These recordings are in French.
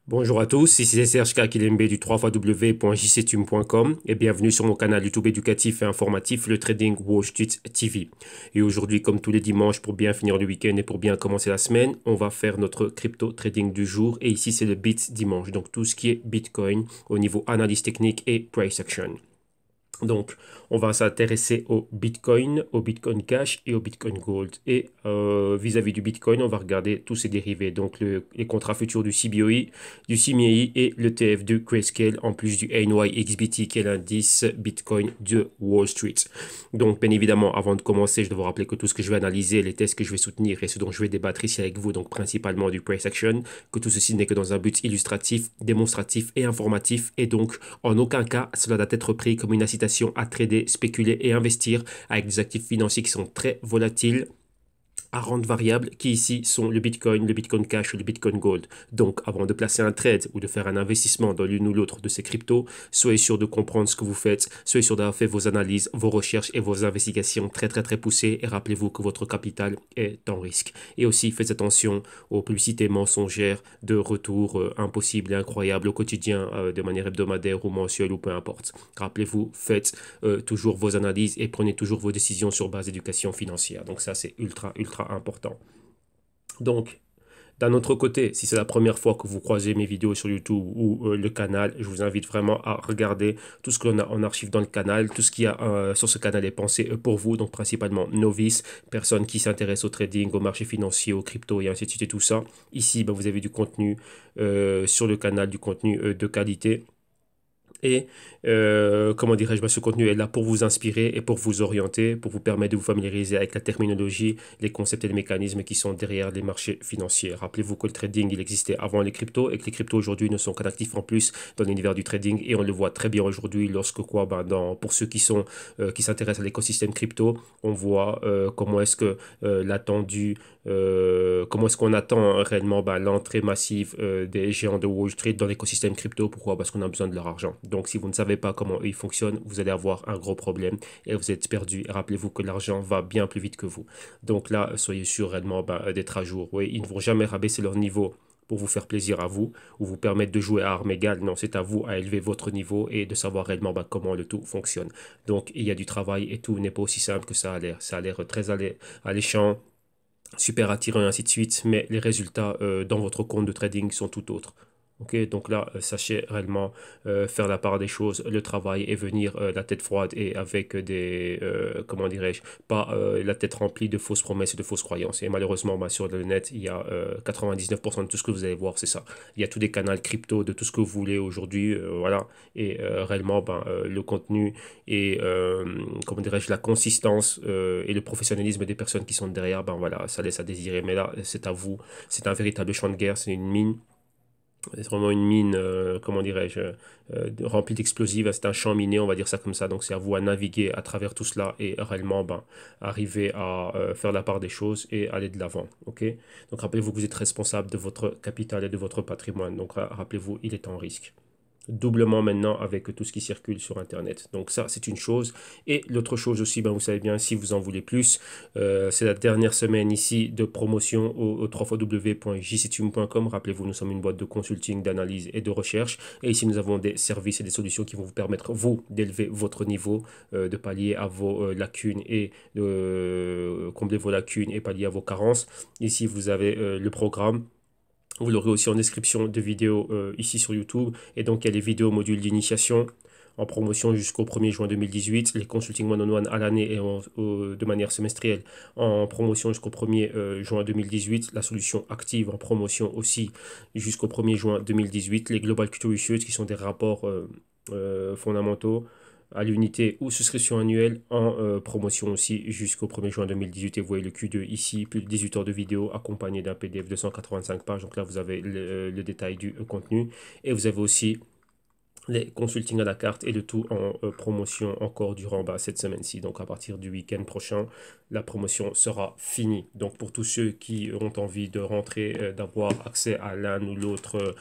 Bonjour à tous, ici c'est Serge Kakilembe du 3xw.jctum.com et bienvenue sur mon canal YouTube éducatif et informatif, le Trading Wall Street TV. Et aujourd'hui, comme tous les dimanches, pour bien finir le week-end et pour bien commencer la semaine, on va faire notre crypto trading du jour. Et ici, c'est le Bit dimanche, donc tout ce qui est Bitcoin au niveau analyse technique et price action. Donc, on va s'intéresser au Bitcoin Cash et au Bitcoin Gold. Et vis-à-vis du Bitcoin, on va regarder tous ses dérivés. Donc, les contrats futurs du CBOE, du CME et le TF2 Grayscale, en plus du NYXBT, qui est l'indice Bitcoin de Wall Street. Donc, bien évidemment, avant de commencer, je dois vous rappeler que tout ce que je vais analyser, les tests que je vais soutenir et ce dont je vais débattre ici avec vous, donc principalement du price action, que tout ceci n'est que dans un but illustratif, démonstratif et informatif. Et donc, en aucun cas, cela doit être pris comme une incitation à trader, spéculer et investir avec des actifs financiers qui sont très volatiles à rente variable qui ici sont le Bitcoin Cash ou le Bitcoin Gold. Donc avant de placer un trade ou de faire un investissement dans l'une ou l'autre de ces cryptos, soyez sûr de comprendre ce que vous faites, soyez sûr d'avoir fait vos analyses, vos recherches et vos investigations très poussées et rappelez-vous que votre capital est en risque. Et aussi faites attention aux publicités mensongères de retour impossibles et incroyables au quotidien de manière hebdomadaire ou mensuelle ou peu importe. Rappelez-vous, faites toujours vos analyses et prenez toujours vos décisions sur base d'éducation financière. Donc ça c'est ultra important. Donc, d'un autre côté, si c'est la première fois que vous croisez mes vidéos sur YouTube ou le canal, je vous invite vraiment à regarder tout ce que l'on a en archive dans le canal. Tout ce qu'il y a sur ce canal est pensé pour vous, donc principalement novices, personnes qui s'intéressent au trading, au marché financier, aux cryptos et ainsi de suite et tout ça. Ici, ben, vous avez du contenu sur le canal, du contenu de qualité. Et comment dirais-je, bah, ce contenu est là pour vous inspirer et pour vous orienter, pour vous permettre de vous familiariser avec la terminologie, les concepts et les mécanismes qui sont derrière les marchés financiers. Rappelez-vous que le trading, il existait avant les cryptos et que les cryptos aujourd'hui ne sont qu'un actif en plus dans l'univers du trading et on le voit très bien aujourd'hui lorsque quoi, bah, pour ceux qui s'intéressent à l'écosystème crypto, on voit comment est-ce que l'attendu comment est-ce qu'on attend réellement bah, l'entrée massive des géants de Wall Street dans l'écosystème crypto? Pourquoi? Parce qu'on a besoin de leur argent. Donc, si vous ne savez pas comment ils fonctionnent, vous allez avoir un gros problème et vous êtes perdu. Et rappelez-vous que l'argent va bien plus vite que vous. Donc là, soyez sûr réellement bah, d'être à jour. Oui, ils ne vont jamais rabaisser leur niveau pour vous faire plaisir à vous ou vous permettre de jouer à armes égales. Non, c'est à vous à élever votre niveau et de savoir réellement bah, comment le tout fonctionne. Donc, il y a du travail et tout n'est pas aussi simple que ça a l'air. Ça a l'air très alléchant, super attirant et ainsi de suite, mais les résultats dans votre compte de trading sont tout autres. Ok, donc là, sachez réellement faire la part des choses, le travail et venir la tête froide et avec comment dirais-je, pas la tête remplie de fausses promesses et de fausses croyances. Et malheureusement, bah, sur le net, il y a 99% de tout ce que vous allez voir, c'est ça. Il y a tous des canaux crypto de tout ce que vous voulez aujourd'hui, voilà. Et réellement, ben, le contenu et comment dirais-je, la consistance et le professionnalisme des personnes qui sont derrière, ben voilà, ça laisse à désirer. Mais là, c'est à vous. C'est un véritable champ de guerre, c'est une mine. C'est vraiment une mine, comment dirais-je, remplie d'explosifs. C'est un champ miné, on va dire ça comme ça. Donc c'est à vous à naviguer à travers tout cela et réellement ben, arriver à faire la part des choses et aller de l'avant. Ok? Donc rappelez-vous que vous êtes responsable de votre capital et de votre patrimoine. Donc rappelez-vous, il est en risque doublement maintenant avec tout ce qui circule sur Internet. Donc ça, c'est une chose. Et l'autre chose aussi, ben, vous savez bien, si vous en voulez plus, c'est la dernière semaine ici de promotion au www.jctum.com. Rappelez-vous, nous sommes une boîte de consulting, d'analyse et de recherche. Et ici, nous avons des services et des solutions qui vont vous permettre, vous, d'élever votre niveau, de pallier à vos lacunes et de combler vos lacunes et pallier à vos carences. Ici, vous avez le programme. Vous l'aurez aussi en description de vidéos ici sur YouTube. Et donc, il y a les vidéos modules d'initiation en promotion jusqu'au 1er juin 2018, les consulting one-on-one à l'année et de manière semestrielle en promotion jusqu'au 1er juin 2018, la solution active en promotion aussi jusqu'au 1er juin 2018, les Global Q2 Research qui sont des rapports fondamentaux à l'unité ou souscription annuelle en promotion aussi jusqu'au 1er juin 2018. Et vous voyez le Q2 ici, plus de 18 heures de vidéo accompagné d'un PDF de 185 pages. Donc là, vous avez le détail du contenu. Et vous avez aussi les consulting à la carte et le tout en promotion encore durant cette semaine-ci. Donc à partir du week-end prochain, la promotion sera finie. Donc pour tous ceux qui ont envie de rentrer, d'avoir accès à l'un ou l'autre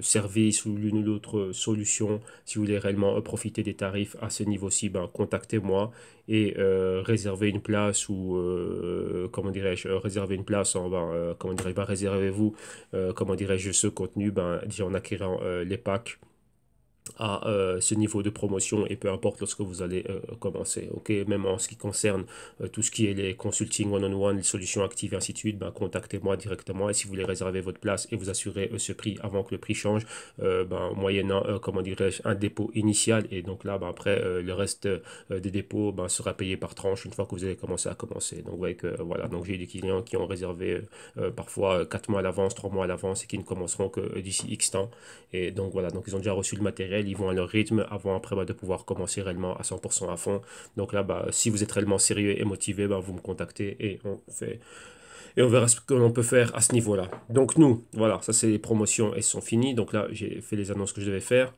service ou l'une ou l'autre solution, si vous voulez réellement profiter des tarifs à ce niveau-ci, ben, contactez-moi et réservez une place ou comment dirais-je, réservez une place, comment dirais-je, ben, réservez-vous comment dirais-je ce contenu, ben, déjà en acquérant les packs à ce niveau de promotion et peu importe lorsque vous allez commencer. Ok, même en ce qui concerne tout ce qui est les consulting one-on-one, les solutions actives et ainsi de suite, ben, contactez-moi directement et si vous voulez réserver votre place et vous assurer ce prix avant que le prix change, ben, moyennant, comment dirais-je, un dépôt initial et donc là, ben, après, le reste des dépôts ben, sera payé par tranche une fois que vous allez commencer à commencer. Donc, vous voyez que voilà, donc j'ai des clients qui ont réservé parfois 4 mois à l'avance, 3 mois à l'avance et qui ne commenceront que d'ici X temps. Et donc voilà, donc ils ont déjà reçu le matériel, ils vont à leur rythme avant après bah, de pouvoir commencer réellement à 100% à fond. Donc là, bah, si vous êtes réellement sérieux et motivé, bah, vous me contactez et on verra ce que l'on peut faire à ce niveau-là. Donc nous, voilà, ça c'est les promotions, elles sont finies. Donc là, j'ai fait les annonces que je devais faire.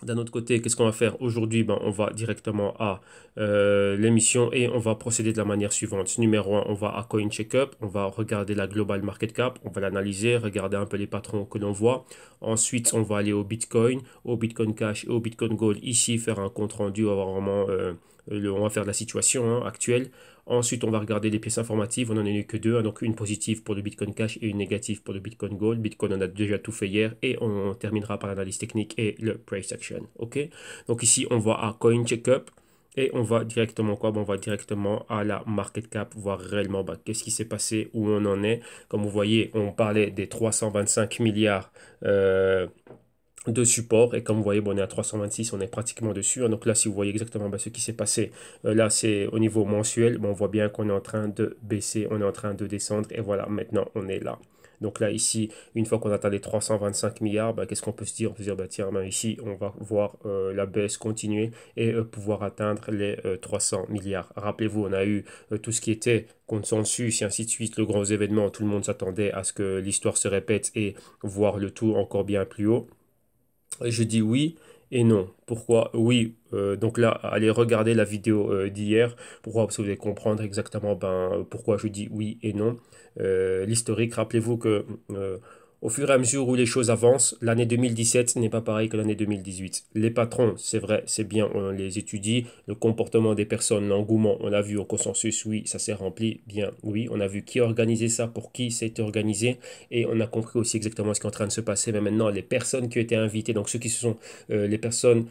D'un autre côté, qu'est-ce qu'on va faire aujourd'hui? Ben, on va directement à l'émission et on va procéder de la manière suivante. Numéro un, on va à Coin Checkup, on va regarder la Global Market Cap, on va l'analyser, regarder un peu les patrons que l'on voit. Ensuite, on va aller au Bitcoin Cash et au Bitcoin Gold. Ici, faire un compte rendu, on va vraiment, on va faire de la situation actuelle. Ensuite, on va regarder les pièces informatives. On n'en a eu que deux, hein, donc une positive pour le Bitcoin Cash et une négative pour le Bitcoin Gold. Bitcoin, on a déjà tout fait hier et on terminera par l'analyse technique et le price action. Ok. Donc ici, on va à Coin Checkup et on va directement quoi? Bon, on va directement à la market cap, voir réellement qu'est-ce qui s'est passé, où on en est. Comme vous voyez, on parlait des 325 milliards. De support et comme vous voyez bon, on est à 326, on est pratiquement dessus, hein. Donc là si vous voyez exactement ce qui s'est passé, là c'est au niveau mensuel, bon, on voit bien qu'on est en train de baisser, on est en train de descendre et voilà maintenant on est là. Donc là ici une fois qu'on atteint les 325 milliards, qu'est-ce qu'on peut se dire? On peut se dire tiens ici on va voir la baisse continuer et pouvoir atteindre les 300 milliards. Rappelez-vous on a eu tout ce qui était consensus et ainsi de suite, le gros événement, tout le monde s'attendait à ce que l'histoire se répète et voir le tout encore bien plus haut. Je dis oui et non. Pourquoi? Oui, donc là, allez regarder la vidéo d'hier. Pourquoi? Parce que vous allez comprendre exactement pourquoi je dis oui et non. L'historique, rappelez-vous que au fur et à mesure où les choses avancent, l'année 2017 n'est pas pareil que l'année 2018. Les patrons, c'est vrai, c'est bien, on les étudie. Le comportement des personnes, l'engouement, on l'a vu au consensus, oui, ça s'est rempli, bien, oui. On a vu qui a organisé ça, pour qui c'est organisé. Et on a compris aussi exactement ce qui est en train de se passer. Mais maintenant, les personnes qui ont été invitées, donc ceux qui sont les personnes,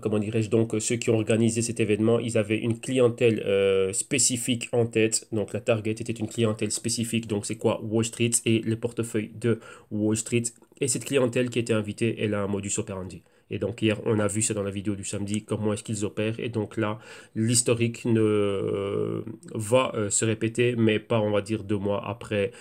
comment dirais-je, donc ceux qui ont organisé cet événement, ils avaient une clientèle spécifique en tête. Donc la target était une clientèle spécifique. Donc c'est quoi? Wall Street et le portefeuille de Wall Street. Et cette clientèle qui était invitée, elle a un modus operandi. Et donc hier, on a vu ça dans la vidéo du samedi, comment est-ce qu'ils opèrent. Et donc là, l'historique va se répéter, mais pas, on va dire, 2 mois après,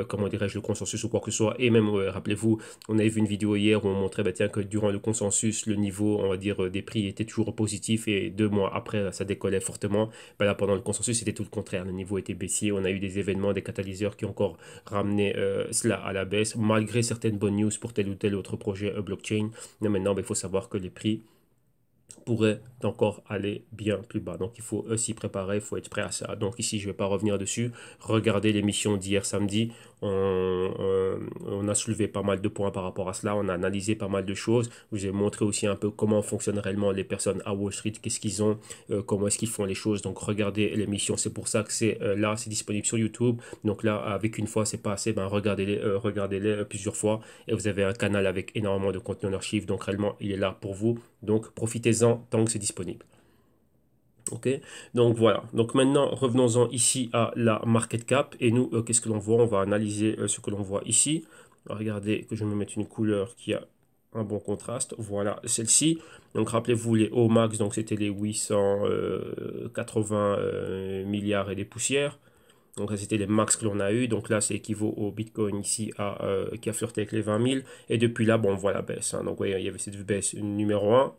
comment dirais-je, le consensus ou quoi que ce soit. Et même, rappelez-vous, on avait vu une vidéo hier où on montrait tiens, que durant le consensus, le niveau, on va dire, des prix était toujours positif et 2 mois après, ça décollait fortement. Là, pendant le consensus, c'était tout le contraire. Le niveau était baissier. On a eu des événements, des catalyseurs qui ont encore ramené cela à la baisse, malgré certaines bonnes news pour tel ou tel autre projet blockchain. Mais maintenant, il faut savoir que les prix pourrait encore aller bien plus bas. Donc il faut s'y préparer, il faut être prêt à ça. Donc ici, je ne vais pas revenir dessus. Regardez l'émission d'hier samedi. On a soulevé pas mal de points par rapport à cela. On a analysé pas mal de choses. Je vous ai montré aussi un peu comment fonctionnent réellement les personnes à Wall Street, qu'est-ce qu'ils ont, comment est-ce qu'ils font les choses. Donc regardez l'émission. C'est pour ça que c'est là, c'est disponible sur YouTube. Donc là, avec une fois, c'est pas assez. Regardez-les plusieurs fois. Et vous avez un canal avec énormément de contenu en archive. Donc réellement, il est là pour vous. Donc profitez-en tant que c'est disponible. Ok, donc voilà. Donc maintenant, revenons-en ici à la market cap. Et nous, qu'est-ce que l'on voit? On va analyser ce que l'on voit ici. Regardez que je vais me mettre une couleur qui a un bon contraste. Voilà, celle-ci. Donc rappelez-vous les hauts max, donc c'était les 880 milliards et des poussières. Donc ça c'était les max que l'on a eu. Donc là, c'est équivaut au Bitcoin ici qui a flirté avec les 20 000. Et depuis là, bon, on voit la baisse, hein. Donc voyez, il y avait cette baisse numéro 1.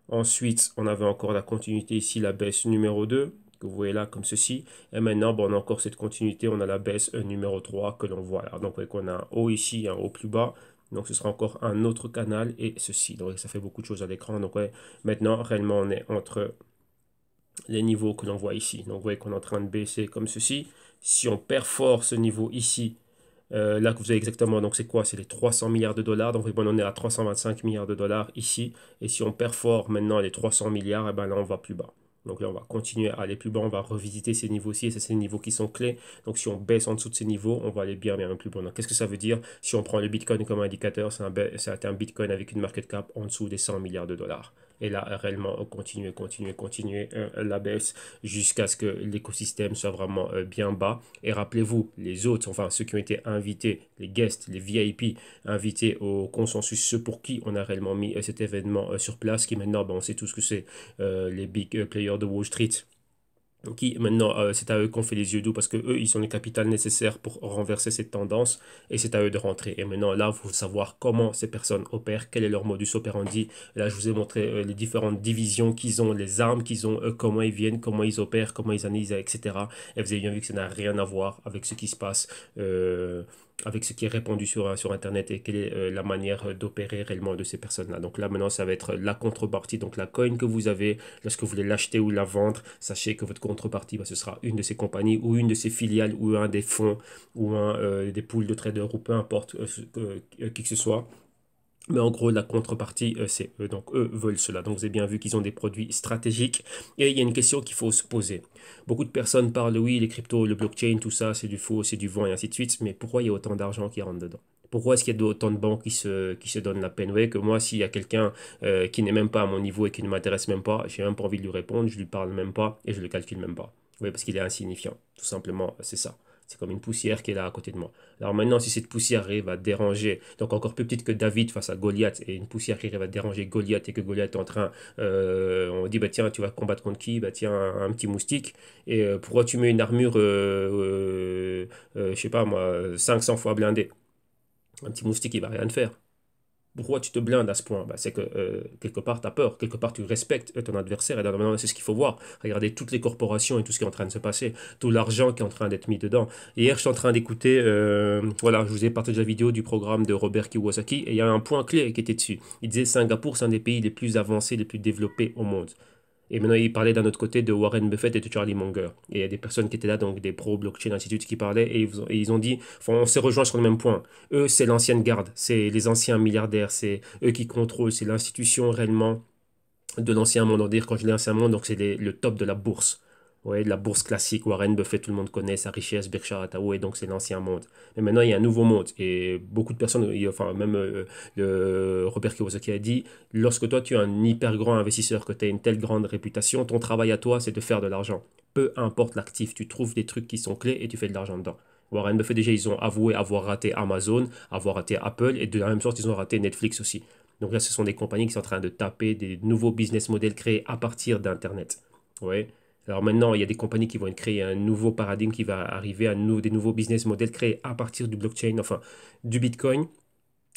Ensuite, on avait encore la continuité ici, la baisse numéro 2, que vous voyez là comme ceci. Et maintenant, bon, on a encore cette continuité, on a la baisse numéro 3 que l'on voit là. Donc, vous voyez qu'on a un haut ici, un haut plus bas. Donc ce sera encore un autre canal et ceci. Donc ça fait beaucoup de choses à l'écran. Donc ouais, maintenant réellement on est entre les niveaux que l'on voit ici. Donc vous voyez qu'on est en train de baisser comme ceci. Si on perfore ce niveau ici, là que vous avez exactement, donc c'est quoi? C'est les 300 milliards de dollars. Donc bon, on est à 325 milliards de dollars ici. Et si on perfore maintenant les 300 milliards, et ben là on va plus bas. Donc là, on va continuer à aller plus bas, on va revisiter ces niveaux-ci, et c'est ces niveaux qui sont clés. Donc si on baisse en dessous de ces niveaux, on va aller bien, bien plus bas. Donc qu'est-ce que ça veut dire? Si on prend le Bitcoin comme indicateur, c'est un Bitcoin avec une market cap en dessous des 100 milliards de dollars. Et là, réellement, on continue la baisse jusqu'à ce que l'écosystème soit vraiment bien bas. Et rappelez-vous, les autres, enfin ceux qui ont été invités, les guests, les VIP invités au consensus, ceux pour qui on a réellement mis cet événement sur place, qui maintenant, ben, on sait tout ce que c'est, les big players de Wall Street, qui maintenant, c'est à eux qu'on fait les yeux doux parce que eux, ils ont le capital nécessaire pour renverser cette tendance et c'est à eux de rentrer. Et maintenant, là, il faut savoir comment ces personnes opèrent, quel est leur modus operandi. Là, je vous ai montré les différentes divisions qu'ils ont, les armes qu'ils ont, comment ils viennent, comment ils opèrent, comment ils analysent, etc. Et vous avez bien vu que ça n'a rien à voir avec ce qui se passe, avec ce qui est répandu sur Internet et quelle est la manière d'opérer réellement de ces personnes-là. Donc là, maintenant, ça va être la contrepartie. Donc la coin que vous avez, lorsque vous voulez l'acheter ou la vendre, sachez que votre contrepartie, bah, ce sera une de ces compagnies ou une de ces filiales ou un des fonds ou un des pools de traders ou peu importe qui que ce soit. Mais en gros, la contrepartie, c'est eux. Donc, eux veulent cela. Donc, vous avez bien vu qu'ils ont des produits stratégiques. Et il y a une question qu'il faut se poser. Beaucoup de personnes parlent, oui, les cryptos, le blockchain, tout ça, c'est du faux, c'est du vent et ainsi de suite. Mais pourquoi il y a autant d'argent qui rentre dedans? Pourquoi est-ce qu'il y a autant de banques qui se donnent la peine? Vous voyez que moi, s'il y a quelqu'un qui n'est même pas à mon niveau et qui ne m'intéresse même pas, j'ai même pas envie de lui répondre, je lui parle même pas et je le calcule même pas. Oui, parce qu'il est insignifiant. Tout simplement, c'est ça. C'est comme une poussière qui est là à côté de moi. Alors maintenant, si cette poussière arrive à déranger, donc encore plus petite que David face à Goliath, et une poussière qui arrive à déranger Goliath, et que Goliath est en train, on dit, bah tiens, tu vas combattre contre qui? Bah tiens, un petit moustique. Et pourquoi tu mets une armure, je sais pas moi, 500 fois blindée? Un petit moustique, il va rien te faire. Pourquoi tu te blindes à ce point? Bah, c'est que quelque part, tu as peur, quelque part, tu respectes ton adversaire. Et maintenant, c'est ce qu'il faut voir. Regardez toutes les corporations et tout ce qui est en train de se passer, tout l'argent qui est en train d'être mis dedans. Hier, je suis en train d'écouter, voilà, je vous ai partagé la vidéo du programme de Robert Kiyosaki, et il y a un point clé qui était dessus. Il disait Singapour, c'est un des pays les plus avancés, les plus développés au monde. Et maintenant, il parlait d'un autre côté de Warren Buffett et de Charlie Munger. Et il y a des personnes qui étaient là, donc des pro-blockchain, ainsi de suite, qui parlaient, et ils ont dit, enfin, on s'est rejoint sur le même point. Eux, c'est l'ancienne garde, c'est les anciens milliardaires, c'est eux qui contrôlent, c'est l'institution réellement de l'ancien monde. On dit, quand je dis l'ancien monde, donc c'est le top de la bourse. Ouais, de la bourse classique, Warren Buffett, tout le monde connaît sa richesse, Berkshire Hathaway, donc c'est l'ancien monde. Mais maintenant, il y a un nouveau monde. Et beaucoup de personnes, enfin même le Robert Kiyosaki a dit, lorsque toi tu es un hyper grand investisseur, que tu as une telle grande réputation, ton travail à toi, c'est de faire de l'argent. Peu importe l'actif, tu trouves des trucs qui sont clés et tu fais de l'argent dedans. Warren Buffett, déjà, ils ont avoué avoir raté Amazon, avoir raté Apple, et de la même sorte, ils ont raté Netflix aussi. Donc là, ce sont des compagnies qui sont en train de taper des nouveaux business models créés à partir d'Internet. Ouais. Alors maintenant, il y a des compagnies qui vont créer un nouveau paradigme qui va arriver, des nouveaux business models créés à partir du blockchain, enfin du Bitcoin.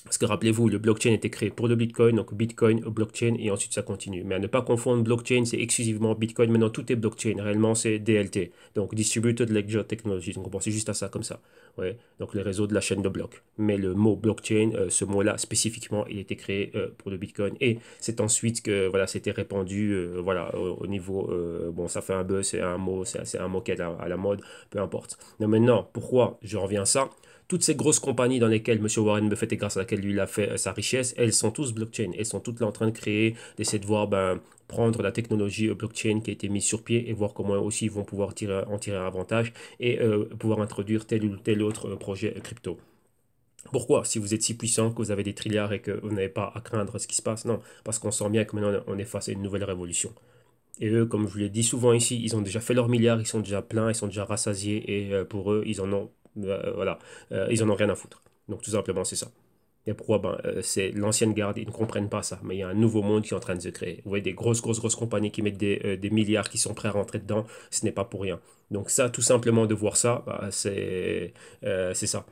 Parce que rappelez-vous, le blockchain était créé pour le Bitcoin, donc Bitcoin, blockchain, et ensuite ça continue. Mais à ne pas confondre, blockchain, c'est exclusivement Bitcoin. Maintenant, tout est blockchain. Réellement, c'est DLT, donc Distributed Ledger Technology. Donc on pense juste à ça comme ça. Ouais. Donc les réseaux de la chaîne de blocs. Mais le mot blockchain, ce mot-là spécifiquement, il était créé pour le Bitcoin. Et c'est ensuite que voilà, c'était répandu voilà, au niveau. Bon, ça fait un buzz, c'est un mot qui est à la mode, peu importe. Mais maintenant, pourquoi je reviens à ça? Toutes ces grosses compagnies dans lesquelles M. Warren Buffett et grâce à laquelle lui il a fait sa richesse, elles sont tous blockchain. Elles sont toutes là en train de créer, d'essayer de voir, ben, prendre la technologie blockchain qui a été mise sur pied et voir comment aussi ils vont pouvoir en tirer un avantage et pouvoir introduire tel ou tel autre projet crypto. Pourquoi? Si vous êtes si puissant, que vous avez des trilliards et que vous n'avez pas à craindre ce qui se passe, non. Parce qu'on sent bien que maintenant on est face à une nouvelle révolution. Et eux, comme je vous l'ai dit souvent ici, ils ont déjà fait leurs milliards, ils sont déjà pleins, ils sont déjà rassasiés, et pour eux, voilà, ils en ont rien à foutre. Donc tout simplement, c'est ça. Et pourquoi? Ben, c'est l'ancienne garde, ils ne comprennent pas ça. Mais il y a un nouveau monde qui est en train de se créer. Vous voyez des grosses compagnies qui mettent des milliards, qui sont prêts à rentrer dedans, ce n'est pas pour rien. Donc ça, tout simplement de voir ça, bah, c'est ça.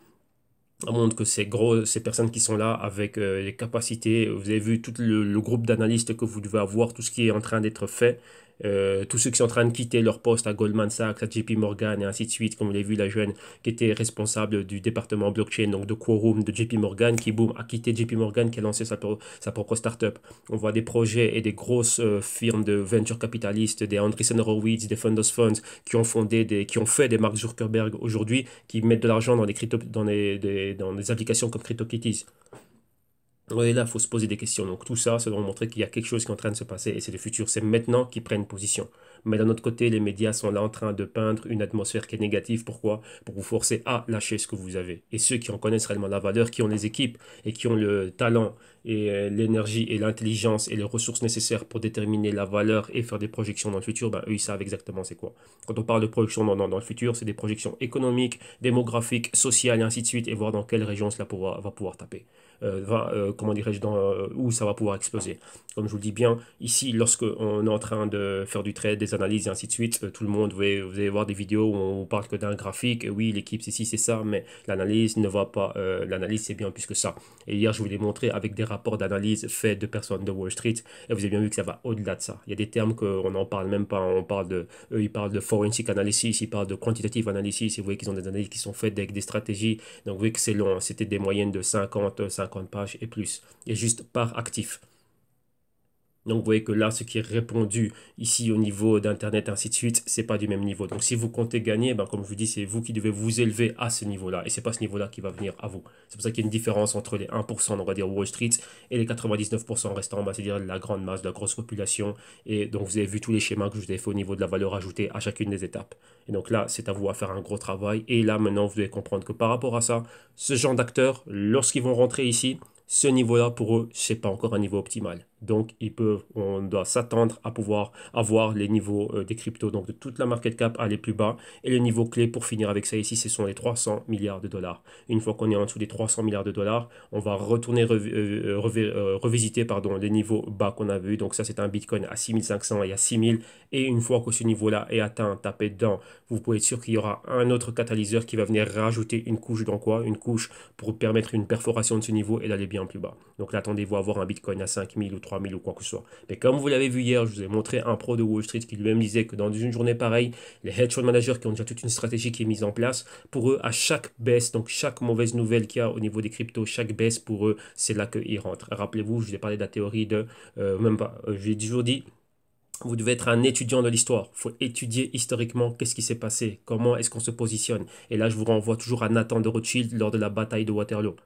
Ça montre que ces personnes qui sont là avec les capacités, vous avez vu tout le groupe d'analystes que vous devez avoir, tout ce qui est en train d'être fait. tous ceux qui sont en train de quitter leur poste à Goldman Sachs, à JP Morgan et ainsi de suite, comme vous l'avez vu, la jeune qui était responsable du département blockchain, donc de Quorum de JP Morgan, qui boum, a quitté JP Morgan, qui a lancé sa propre startup. On voit des projets et des grosses firmes de venture capitalistes, des Andreessen Horowitz, des Fundos Funds, qui ont fait des Mark Zuckerberg aujourd'hui, qui mettent de l'argent dans dans des applications comme CryptoKitties. Et là, il faut se poser des questions. Donc tout ça, ça doit montrer qu'il y a quelque chose qui est en train de se passer et c'est le futur. C'est maintenant qu'ils prennent position. Mais d'un autre côté, les médias sont là en train de peindre une atmosphère qui est négative. Pourquoi? Pour vous forcer à lâcher ce que vous avez. Et ceux qui en connaissent réellement la valeur, qui ont les équipes et qui ont le talent et l'énergie et l'intelligence et les ressources nécessaires pour déterminer la valeur et faire des projections dans le futur, ben, eux, ils savent exactement c'est quoi. Quand on parle de projections dans le futur, c'est des projections économiques, démographiques, sociales et ainsi de suite et voir dans quelle région cela va pouvoir taper. Comment dirais-je, où ça va pouvoir exploser. Comme je vous le dis bien, ici, lorsque on est en train de faire du trade, des analyses et ainsi de suite, tout le monde, vous allez voir des vidéos où on parle que d'un graphique, oui, l'équipe c'est ci, c'est ça, mais l'analyse ne va pas, l'analyse c'est bien plus que ça. Et hier, je vous l'ai montré avec des rapports d'analyse faits de personnes de Wall Street, et vous avez bien vu que ça va au-delà de ça. Il y a des termes qu'on n'en parle même pas, eux, ils parlent de forensic analysis, ils parlent de quantitative analysis, et vous voyez qu'ils ont des analyses qui sont faites avec des stratégies, donc vous voyez que c'est long, c'était des moyennes de 50 pages et plus, et juste par actif. Donc vous voyez que là, ce qui est répondu ici au niveau d'Internet, ainsi de suite, c'est pas du même niveau. Donc si vous comptez gagner, ben, comme je vous dis, c'est vous qui devez vous élever à ce niveau-là. Et c'est pas ce niveau-là qui va venir à vous. C'est pour ça qu'il y a une différence entre les 1%, on va dire Wall Street, et les 99% restants, ben, c'est-à-dire la grande masse, la grosse population. Et donc vous avez vu tous les schémas que je vous ai fait au niveau de la valeur ajoutée à chacune des étapes. Et donc là, c'est à vous à faire un gros travail. Et là, maintenant, vous devez comprendre que par rapport à ça, ce genre d'acteurs, lorsqu'ils vont rentrer ici, ce niveau-là, pour eux, c'est pas encore un niveau optimal. Donc, on doit s'attendre à pouvoir avoir les niveaux des cryptos, donc de toute la market cap à les plus bas. Et le niveau clé pour finir avec ça ici, ce sont les 300 milliards de dollars. Une fois qu'on est en dessous des 300 milliards de dollars, on va retourner revisiter les niveaux bas qu'on a vus. Donc ça, c'est un Bitcoin à 6500 et à 6000. Et une fois que ce niveau-là est atteint, tapé dedans, vous pouvez être sûr qu'il y aura un autre catalyseur qui va venir rajouter une couche dans quoi? Une couche pour permettre une perforation de ce niveau et d'aller bien plus bas. Donc là, attendez-vous à avoir un Bitcoin à 5000 ou 3000 ou quoi que ce soit. Mais comme vous l'avez vu hier, je vous ai montré un pro de Wall Street qui lui-même disait que dans une journée pareille, les hedge fund managers qui ont déjà toute une stratégie qui est mise en place, pour eux, à chaque baisse, donc chaque mauvaise nouvelle qu'il y a au niveau des cryptos, chaque baisse pour eux, c'est là qu'ils rentrent. Rappelez-vous, je vous ai parlé de la théorie de, même pas, j'ai toujours dit, vous devez être un étudiant de l'histoire. Il faut étudier historiquement qu'est-ce qui s'est passé, comment est-ce qu'on se positionne. Et là, je vous renvoie toujours à Nathan de Rothschild lors de la bataille de Waterloo,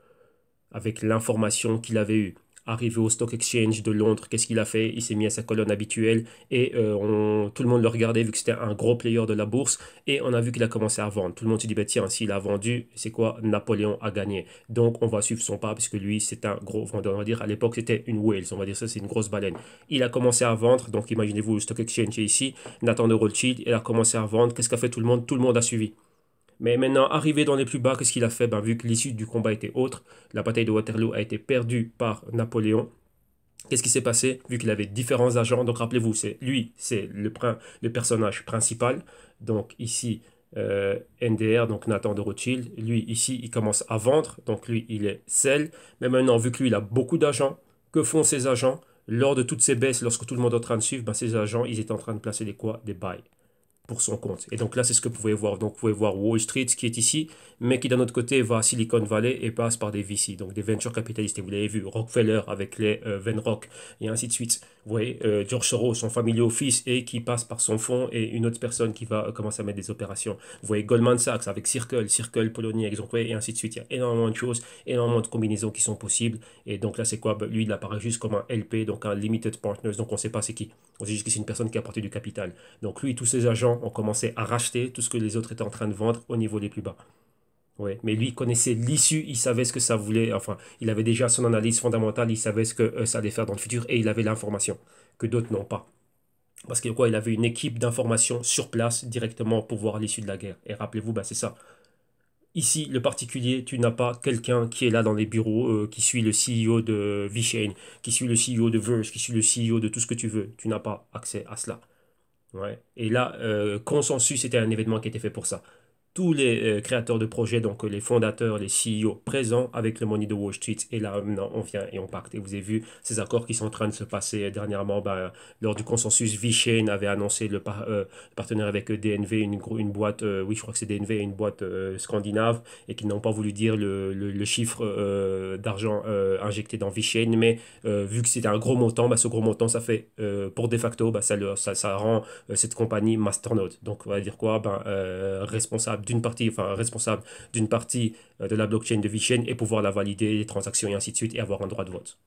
avec l'information qu'il avait eue. Arrivé au Stock Exchange de Londres, qu'est-ce qu'il a fait? Il s'est mis à sa colonne habituelle et tout le monde le regardait vu que c'était un gros player de la bourse et on a vu qu'il a commencé à vendre. Tout le monde s'est dit, bah, tiens, s'il a vendu, c'est quoi? Napoléon a gagné. Donc on va suivre son pas parce que lui, c'est un gros vendeur. On va dire à l'époque, c'était une whale, on va dire ça, c'est une grosse baleine. Il a commencé à vendre, donc imaginez-vous, le Stock Exchange est ici, Nathan de Rothschild, il a commencé à vendre. Qu'est-ce qu'a fait tout le monde? Tout le monde a suivi. Mais maintenant, arrivé dans les plus bas, qu'est-ce qu'il a fait? Ben, vu que l'issue du combat était autre, la bataille de Waterloo a été perdue par Napoléon. Qu'est-ce qui s'est passé? Vu qu'il avait différents agents, donc rappelez-vous, c'est le personnage principal. Donc ici, NDR, donc Nathan de Rothschild. Lui, ici, il commence à vendre. Donc lui, il est sell. Mais maintenant, vu que lui, il a beaucoup d'agents, que font ces agents? Lors de toutes ces baisses, lorsque tout le monde est en train de suivre, ben, ces agents, ils étaient en train de placer des quoi? Des buys pour son compte. Et donc là, c'est ce que vous pouvez voir. Donc vous pouvez voir Wall Street qui est ici, mais qui d'un autre côté va à Silicon Valley et passe par des VC, donc des venture capitalistes. Et vous l'avez vu, Rockefeller avec les Venrock et ainsi de suite. Vous voyez, George Soros, son family office, et qui passe par son fonds et une autre personne qui va commencer à mettre des opérations. Vous voyez Goldman Sachs avec Circle, Poloniex, donc, et ainsi de suite. Il y a énormément de choses, énormément de combinaisons qui sont possibles. Et donc là, c'est quoi? Lui, il apparaît juste comme un LP, donc un Limited Partners, donc on ne sait pas c'est qui. On sait juste que c'est une personne qui a apporté du capital. Donc lui, tous ses agents ont commencé à racheter tout ce que les autres étaient en train de vendre au niveau les plus bas. Ouais, mais lui, il connaissait l'issue, il savait ce que ça voulait, enfin, il avait déjà son analyse fondamentale, il savait ce que ça allait faire dans le futur et il avait l'information que d'autres n'ont pas. Parce que quoi, il avait une équipe d'information sur place directement pour voir l'issue de la guerre. Et rappelez-vous, bah, c'est ça. Ici, le particulier, tu n'as pas quelqu'un qui est là dans les bureaux, qui suit le CEO de VeChain, qui suit le CEO de Verse, qui suit le CEO de tout ce que tu veux. Tu n'as pas accès à cela. Ouais. Et là, Consensus était un événement qui était fait pour ça. tous les créateurs de projets, donc les fondateurs, les CEO présents avec le Money de Wall Street. Et là, maintenant, on vient et on pacte. Et vous avez vu ces accords qui sont en train de se passer dernièrement. Ben, lors du consensus, VeChain avait annoncé le partenaire avec DNV, une boîte, oui, je crois que c'est DNV, une boîte scandinave, et qui n'ont pas voulu dire le chiffre d'argent injecté dans VeChain. Mais vu que c'était un gros montant, ben, ce gros montant, ça fait, pour de facto, ben, ça rend cette compagnie masternode. Donc, on va dire quoi? Ben, responsable d'une partie de la blockchain de VeChain et pouvoir la valider, les transactions et ainsi de suite, et avoir un droit de vote.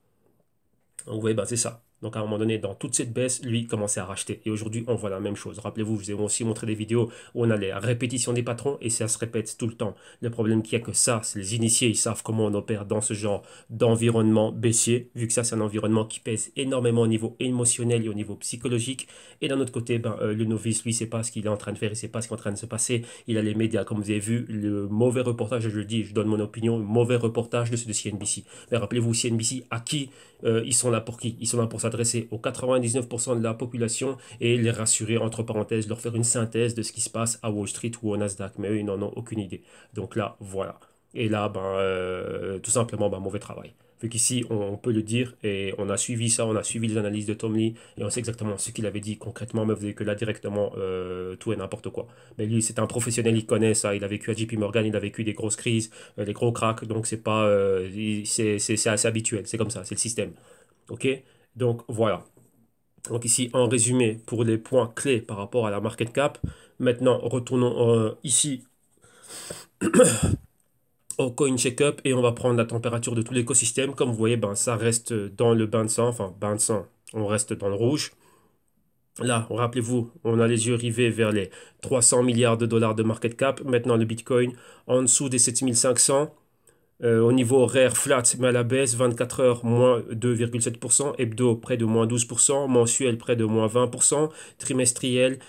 Donc, oui, ben, c'est ça. Donc, à un moment donné, dans toute cette baisse, lui commençait à racheter. Et aujourd'hui, on voit la même chose. Rappelez-vous, je vous ai aussi montré des vidéos où on a les répétitions des patrons et ça se répète tout le temps. Le problème qu'il y a que ça, c'est les initiés, ils savent comment on opère dans ce genre d'environnement baissier, vu que ça, c'est un environnement qui pèse énormément au niveau émotionnel et au niveau psychologique. Et d'un autre côté, ben, le novice, lui, sait pas ce qu'il est en train de faire, il sait pas ce qui est en train de se passer. Il a les médias, comme vous avez vu, le mauvais reportage, je le dis, je donne mon opinion, le mauvais reportage de ceux de CNBC. Mais rappelez-vous, CNBC, à qui ils sont là pour qui? Ils sont là pour s'adresser aux 99% de la population et les rassurer, entre parenthèses, leur faire une synthèse de ce qui se passe à Wall Street ou au Nasdaq. Mais eux, ils n'en ont aucune idée. Donc là, voilà. Et là, ben, tout simplement, ben, mauvais travail. Vu qu'ici, on peut le dire, et on a suivi ça, on a suivi les analyses de Tom Lee, et on sait exactement ce qu'il avait dit concrètement, mais vous savez que là, directement, tout est n'importe quoi. Mais lui, c'est un professionnel, il connaît ça, il a vécu à JP Morgan, il a vécu des grosses crises, des gros cracks, donc c'est pas, c'est assez habituel, c'est comme ça, c'est le système. OK? Donc voilà. Donc ici, en résumé, pour les points clés par rapport à la market cap. Maintenant, retournons ici au coin checkup et on va prendre la température de tout l'écosystème. Comme vous voyez, ben, ça reste dans le bain de sang, enfin bain de sang, on reste dans le rouge. Là, rappelez-vous, on a les yeux rivés vers les 300 milliards de dollars de market cap. Maintenant, le Bitcoin en dessous des 7500. Au niveau horaire, flat, mais à la baisse, 24 heures, moins 2,7%, hebdo, près de moins 12%, mensuel, près de moins 20%, trimestriel,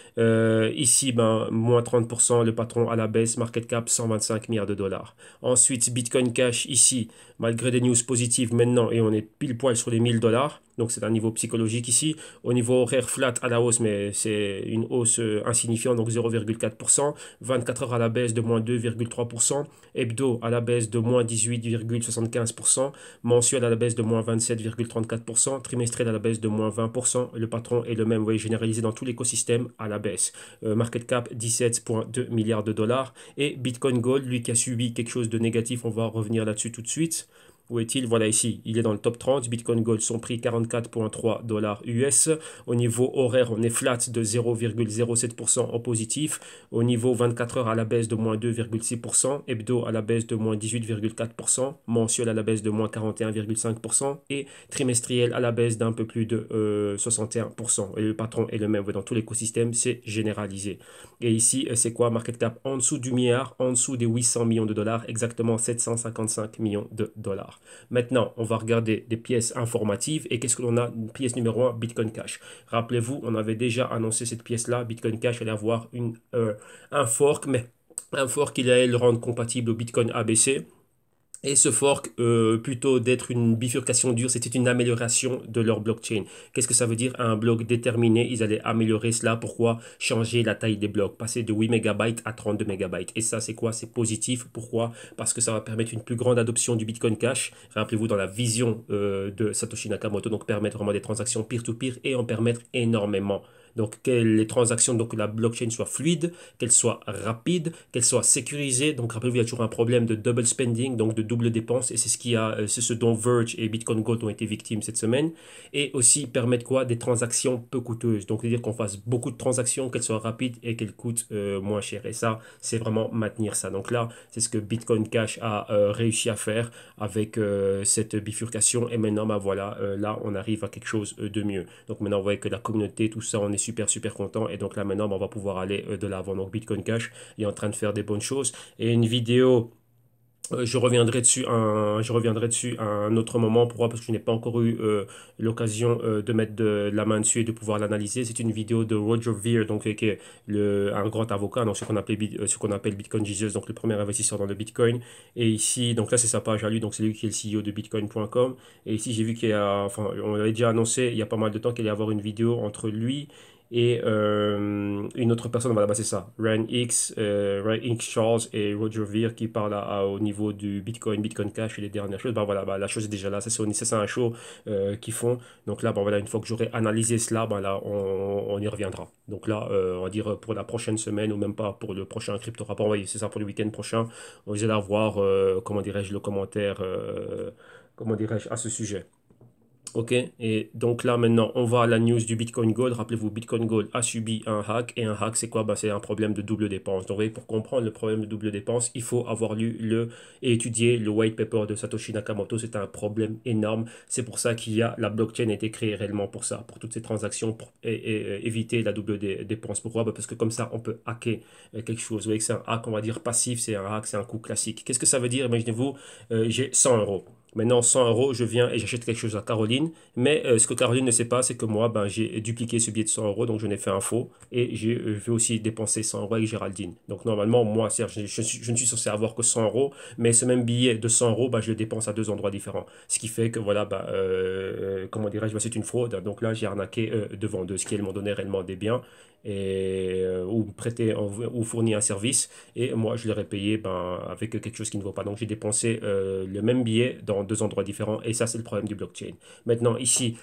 ici, ben, moins 30%, le patron à la baisse, market cap, 125 milliards de dollars. Ensuite, Bitcoin Cash, ici, malgré des news positives maintenant, et on est pile poil sur les 1000 dollars. Donc c'est un niveau psychologique ici. Au niveau horaire flat à la hausse, mais c'est une hausse insignifiante, donc 0,4%. 24 heures à la baisse de moins 2,3%. Hebdo à la baisse de moins 18,75%. Mensuel à la baisse de moins 27,34%. Trimestriel à la baisse de moins 20%. Le patron est le même, vous voyez, généralisé dans tout l'écosystème à la baisse. Market cap 17,2 milliards de dollars. Et Bitcoin Gold, lui qui a subi quelque chose de négatif, on va revenir là-dessus tout de suite. Où est-il? Voilà ici, il est dans le top 30. Bitcoin Gold, son prix 44,3 dollars US. Au niveau horaire, on est flat de 0,07% en positif. Au niveau 24 heures à la baisse de moins 2,6%. Hebdo à la baisse de moins 18,4%. Mensuel à la baisse de moins 41,5%. Et trimestriel à la baisse d'un peu plus de 61%. Et le patron est le même dans tout l'écosystème, c'est généralisé. Et ici, c'est quoi? Market cap en dessous du milliard, en dessous des 800 millions de dollars, exactement 755 millions de dollars. Maintenant, on va regarder des pièces informatives. Et qu'est-ce que l'on a? Pièce numéro 1, Bitcoin Cash. Rappelez-vous, on avait déjà annoncé cette pièce-là. Bitcoin Cash allait avoir un fork, mais un fork qui allait le rendre compatible au Bitcoin ABC. Et ce fork, plutôt d'être une bifurcation dure, c'était une amélioration de leur blockchain. Qu'est-ce que ça veut dire? Un bloc déterminé, ils allaient améliorer cela. Pourquoi? Changer la taille des blocs, passer de 8 MB à 32 MB. Et ça, c'est quoi? C'est positif. Pourquoi? Parce que ça va permettre une plus grande adoption du Bitcoin Cash. Rappelez-vous, dans la vision de Satoshi Nakamoto, donc permettre vraiment des transactions peer-to-peer et en permettre énormément. Donc, que les transactions, donc la blockchain soit fluide, qu'elle soit rapide, qu'elle soit sécurisée. Donc, rappelez-vous, il y a toujours un problème de double spending, donc de double dépense, et c'est ce dont Verge et Bitcoin Gold ont été victimes cette semaine. Et aussi permettre quoi? Des transactions peu coûteuses. Donc, c'est-à-dire qu'on fasse beaucoup de transactions, qu'elles soient rapides et qu'elles coûtent moins cher. Et ça, c'est vraiment maintenir ça. Donc là, c'est ce que Bitcoin Cash a réussi à faire avec cette bifurcation. Et maintenant, bah voilà, là, on arrive à quelque chose de mieux. Donc maintenant, vous voyez que la communauté, tout ça, on est super content. Et donc là, maintenant, on va pouvoir aller de l'avant. Donc Bitcoin Cash est en train de faire des bonnes choses. Et une vidéo je reviendrai dessus à un autre moment. Pourquoi? Parce que je n'ai pas encore eu l'occasion de mettre de la main dessus et de pouvoir l'analyser. C'est une vidéo de Roger Ver, donc, qui est un grand avocat, donc ce qu'on appelle Bitcoin Jesus, donc le premier investisseur dans le Bitcoin. Et ici, donc là, c'est sa page à lui, donc c'est lui qui est le CEO de Bitcoin.com. Et ici, j'ai vu qu'il y a, enfin, on avait déjà annoncé il y a pas mal de temps qu'il allait y avoir une vidéo entre lui et une autre personne, voilà, bah, c'est ça, Ryan X Charles et Roger Ver qui parlent au niveau du Bitcoin Cash et les dernières choses. Bah, voilà, bah, la chose est déjà là, ça c'est un show qu'ils font. Donc là, bon, voilà, une fois que j'aurai analysé cela, bah, là, on y reviendra. Donc là, on va dire pour la prochaine semaine ou même pas pour le prochain crypto rapport, oui, c'est ça pour le week-end prochain, vous allez avoir, comment dirais-je, le commentaire, comment dirais-je, à ce sujet. Ok, et donc là maintenant on va à la news du Bitcoin Gold. Rappelez-vous, Bitcoin Gold a subi un hack, et un hack c'est quoi? Ben, c'est un problème de double dépense. Donc vous voyez, pour comprendre le problème de double dépense, il faut avoir lu et étudié le white paper de Satoshi Nakamoto. C'est un problème énorme. C'est pour ça qu'il y a la blockchain a été créée réellement pour ça, pour toutes ces transactions, pour éviter la double dépense. Pourquoi? Ben, parce que comme ça on peut hacker quelque chose. Vous voyez que c'est un hack, on va dire passif, c'est un hack, c'est un coup classique. Qu'est-ce que ça veut dire? Imaginez-vous, j'ai 100 euros. Maintenant, 100 euros, je viens et j'achète quelque chose à Caroline. Mais ce que Caroline ne sait pas, c'est que moi, ben, j'ai dupliqué ce billet de 100 euros, donc je n'ai fait un faux. Et je vais aussi dépenser 100 euros avec Géraldine. Donc normalement, moi, Serge, je ne suis censé avoir que 100 euros. Mais ce même billet de 100 euros, ben, je le dépense à deux endroits différents. Ce qui fait que, voilà, ben, comment dirais-je, ben, c'est une fraude. Donc là, j'ai arnaqué devant deux, ce qui, elles m'ont donné réellement des biens. Ou prêté ou fourni un service, et moi je leur ai payé ben, avec quelque chose qui ne vaut pas. Donc j'ai dépensé le même billet dans deux endroits différents, et ça c'est le problème du blockchain. Maintenant ici,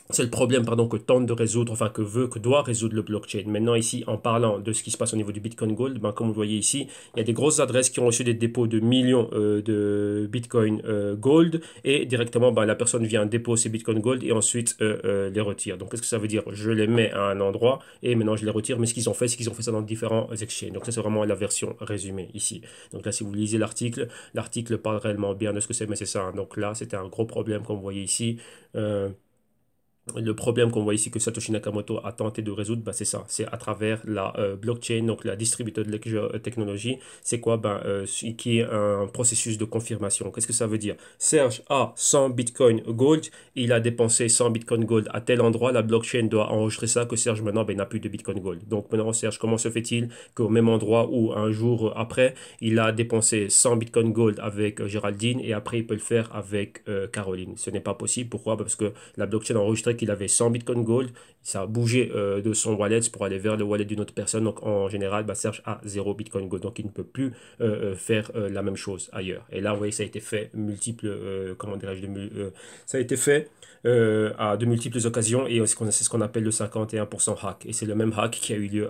c'est le problème, pardon, que tente de résoudre, enfin que doit résoudre le blockchain. Maintenant ici, en parlant de ce qui se passe au niveau du Bitcoin Gold, ben, comme vous voyez ici, il y a des grosses adresses qui ont reçu des dépôts de millions de Bitcoin Gold, et directement, ben, la personne vient déposer ses Bitcoin Gold et ensuite les retire. Donc qu'est-ce que ça veut dire? Je les mets à un endroit et maintenant je les retire, mais ce qu'ils ont fait, c'est qu'ils ont fait ça dans différents exchanges. Donc ça, c'est vraiment la version résumée ici. Donc là, si vous lisez l'article, l'article parle réellement bien de ce que c'est, mais c'est ça, hein. Donc là, c'était un gros problème, comme vous voyez ici. Le problème qu'on voit ici que Satoshi Nakamoto a tenté de résoudre, bah, c'est ça, c'est à travers la blockchain, donc la distributed ledger technology. C'est quoi? Ben, qui est un processus de confirmation. Qu'est-ce que ça veut dire? Serge a 100 Bitcoin Gold, il a dépensé 100 Bitcoin Gold à tel endroit, la blockchain doit enregistrer ça, que Serge maintenant ben, n'a plus de Bitcoin Gold. Donc maintenant, Serge, comment se fait-il qu'au même endroit où un jour après, il a dépensé 100 Bitcoin Gold avec Géraldine, et après il peut le faire avec Caroline? Ce n'est pas possible. Pourquoi? Parce que la blockchain a enregistré qu'il avait 100 Bitcoin Gold, ça a bougé de son wallet pour aller vers le wallet d'une autre personne. Donc en général, bah, Serge a 0 Bitcoin Gold, donc il ne peut plus faire la même chose ailleurs. Et là, vous voyez, ça a été fait multiples, comment dirais-je, ça a été fait à de multiples occasions, et c'est ce qu'on appelle le 51% hack. Et c'est le même hack qui a eu lieu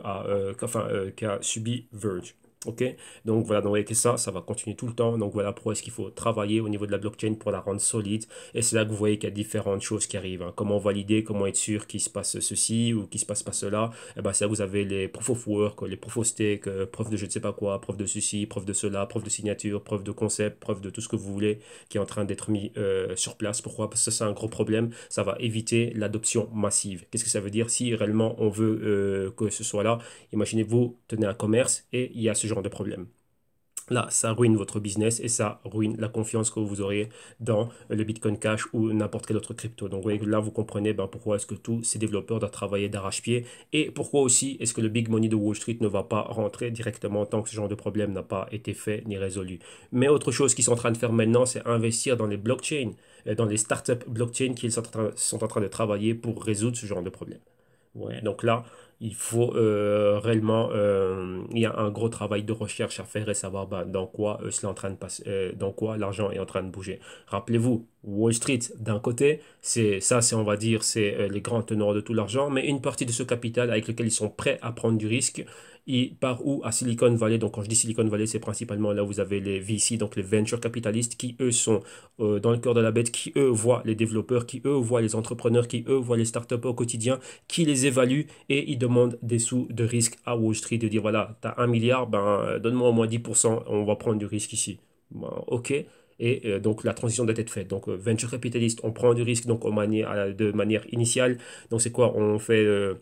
qui a subi Verge. Ok, donc voilà, donc vous voyez que ça va continuer tout le temps. Donc voilà pourquoi est-ce qu'il faut travailler au niveau de la blockchain pour la rendre solide. Et c'est là que vous voyez qu'il y a différentes choses qui arrivent, hein. Comment valider, comment être sûr qu'il se passe ceci ou qu'il se passe pas cela. Et ben ça, vous avez les proof of work, les proof of stake, preuve de je ne sais pas quoi, preuve de ceci, preuve de cela, preuve de signature, preuve de concept, preuve de tout ce que vous voulez qui est en train d'être mis sur place. Pourquoi? Parce que ça, c'est un gros problème. Ça va éviter l'adoption massive. Qu'est-ce que ça veut dire? Si réellement on veut que ce soit là, imaginez-vous, tenez un commerce et il y a ce genre de problème. Là, ça ruine votre business et ça ruine la confiance que vous aurez dans le Bitcoin Cash ou n'importe quel autre crypto. Donc, vous voyez, là, vous comprenez ben, pourquoi est-ce que tous ces développeurs doivent travailler d'arrache-pied, et pourquoi aussi est-ce que le big money de Wall Street ne va pas rentrer directement tant que ce genre de problème n'a pas été fait ni résolu. Mais autre chose qu'ils sont en train de faire maintenant, c'est investir dans les blockchains, dans les startups blockchain qui sont en train de travailler pour résoudre ce genre de problème. Ouais, donc là, il faut réellement, il y a un gros travail de recherche à faire et savoir ben, dans quoi cela est en train de passer, dans quoi l'argent est en train de bouger. Rappelez-vous, Wall Street, d'un côté, c'est on va dire, c'est les grands teneurs de tout l'argent, mais une partie de ce capital avec lequel ils sont prêts à prendre du risque, il part où? À Silicon Valley. Donc quand je dis Silicon Valley, c'est principalement là où vous avez les VC, donc les venture capitalistes, qui eux sont dans le cœur de la bête, qui eux voient les développeurs, qui eux voient les entrepreneurs, qui eux voient les startups au quotidien, qui les évaluent, et ils demandent des sous de risque à Wall Street, de dire voilà, tu as 1 milliard, ben donne-moi au moins 10%, on va prendre du risque ici. Ben, ok. Et donc la transition doit être faite. Donc venture capitaliste, on prend du risque donc de manière initiale. Donc c'est quoi? On fait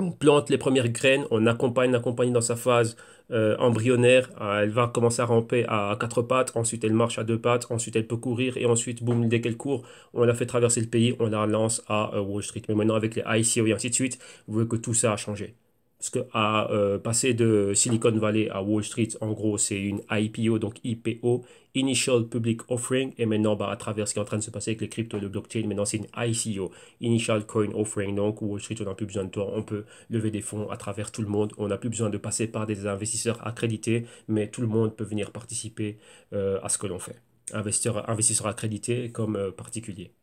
on plante les premières graines, on accompagne dans sa phase embryonnaire. Elle va commencer à ramper à quatre pattes, ensuite elle marche à deux pattes, ensuite elle peut courir, et ensuite, boum, dès qu'elle court, on la fait traverser le pays, on la lance à Wall Street. Mais maintenant, avec les ICO et ainsi de suite, vous voyez que tout ça a changé. Parce que passer de Silicon Valley à Wall Street, en gros, c'est une IPO, donc IPO, Initial Public Offering. Et maintenant, à travers ce qui est en train de se passer avec les cryptos, le blockchain, maintenant, c'est une ICO, Initial Coin Offering. Donc, Wall Street, on n'a plus besoin de toi. On peut lever des fonds à travers tout le monde. On n'a plus besoin de passer par des investisseurs accrédités, mais tout le monde peut venir participer à ce que l'on fait. Investisseurs accrédités comme particuliers.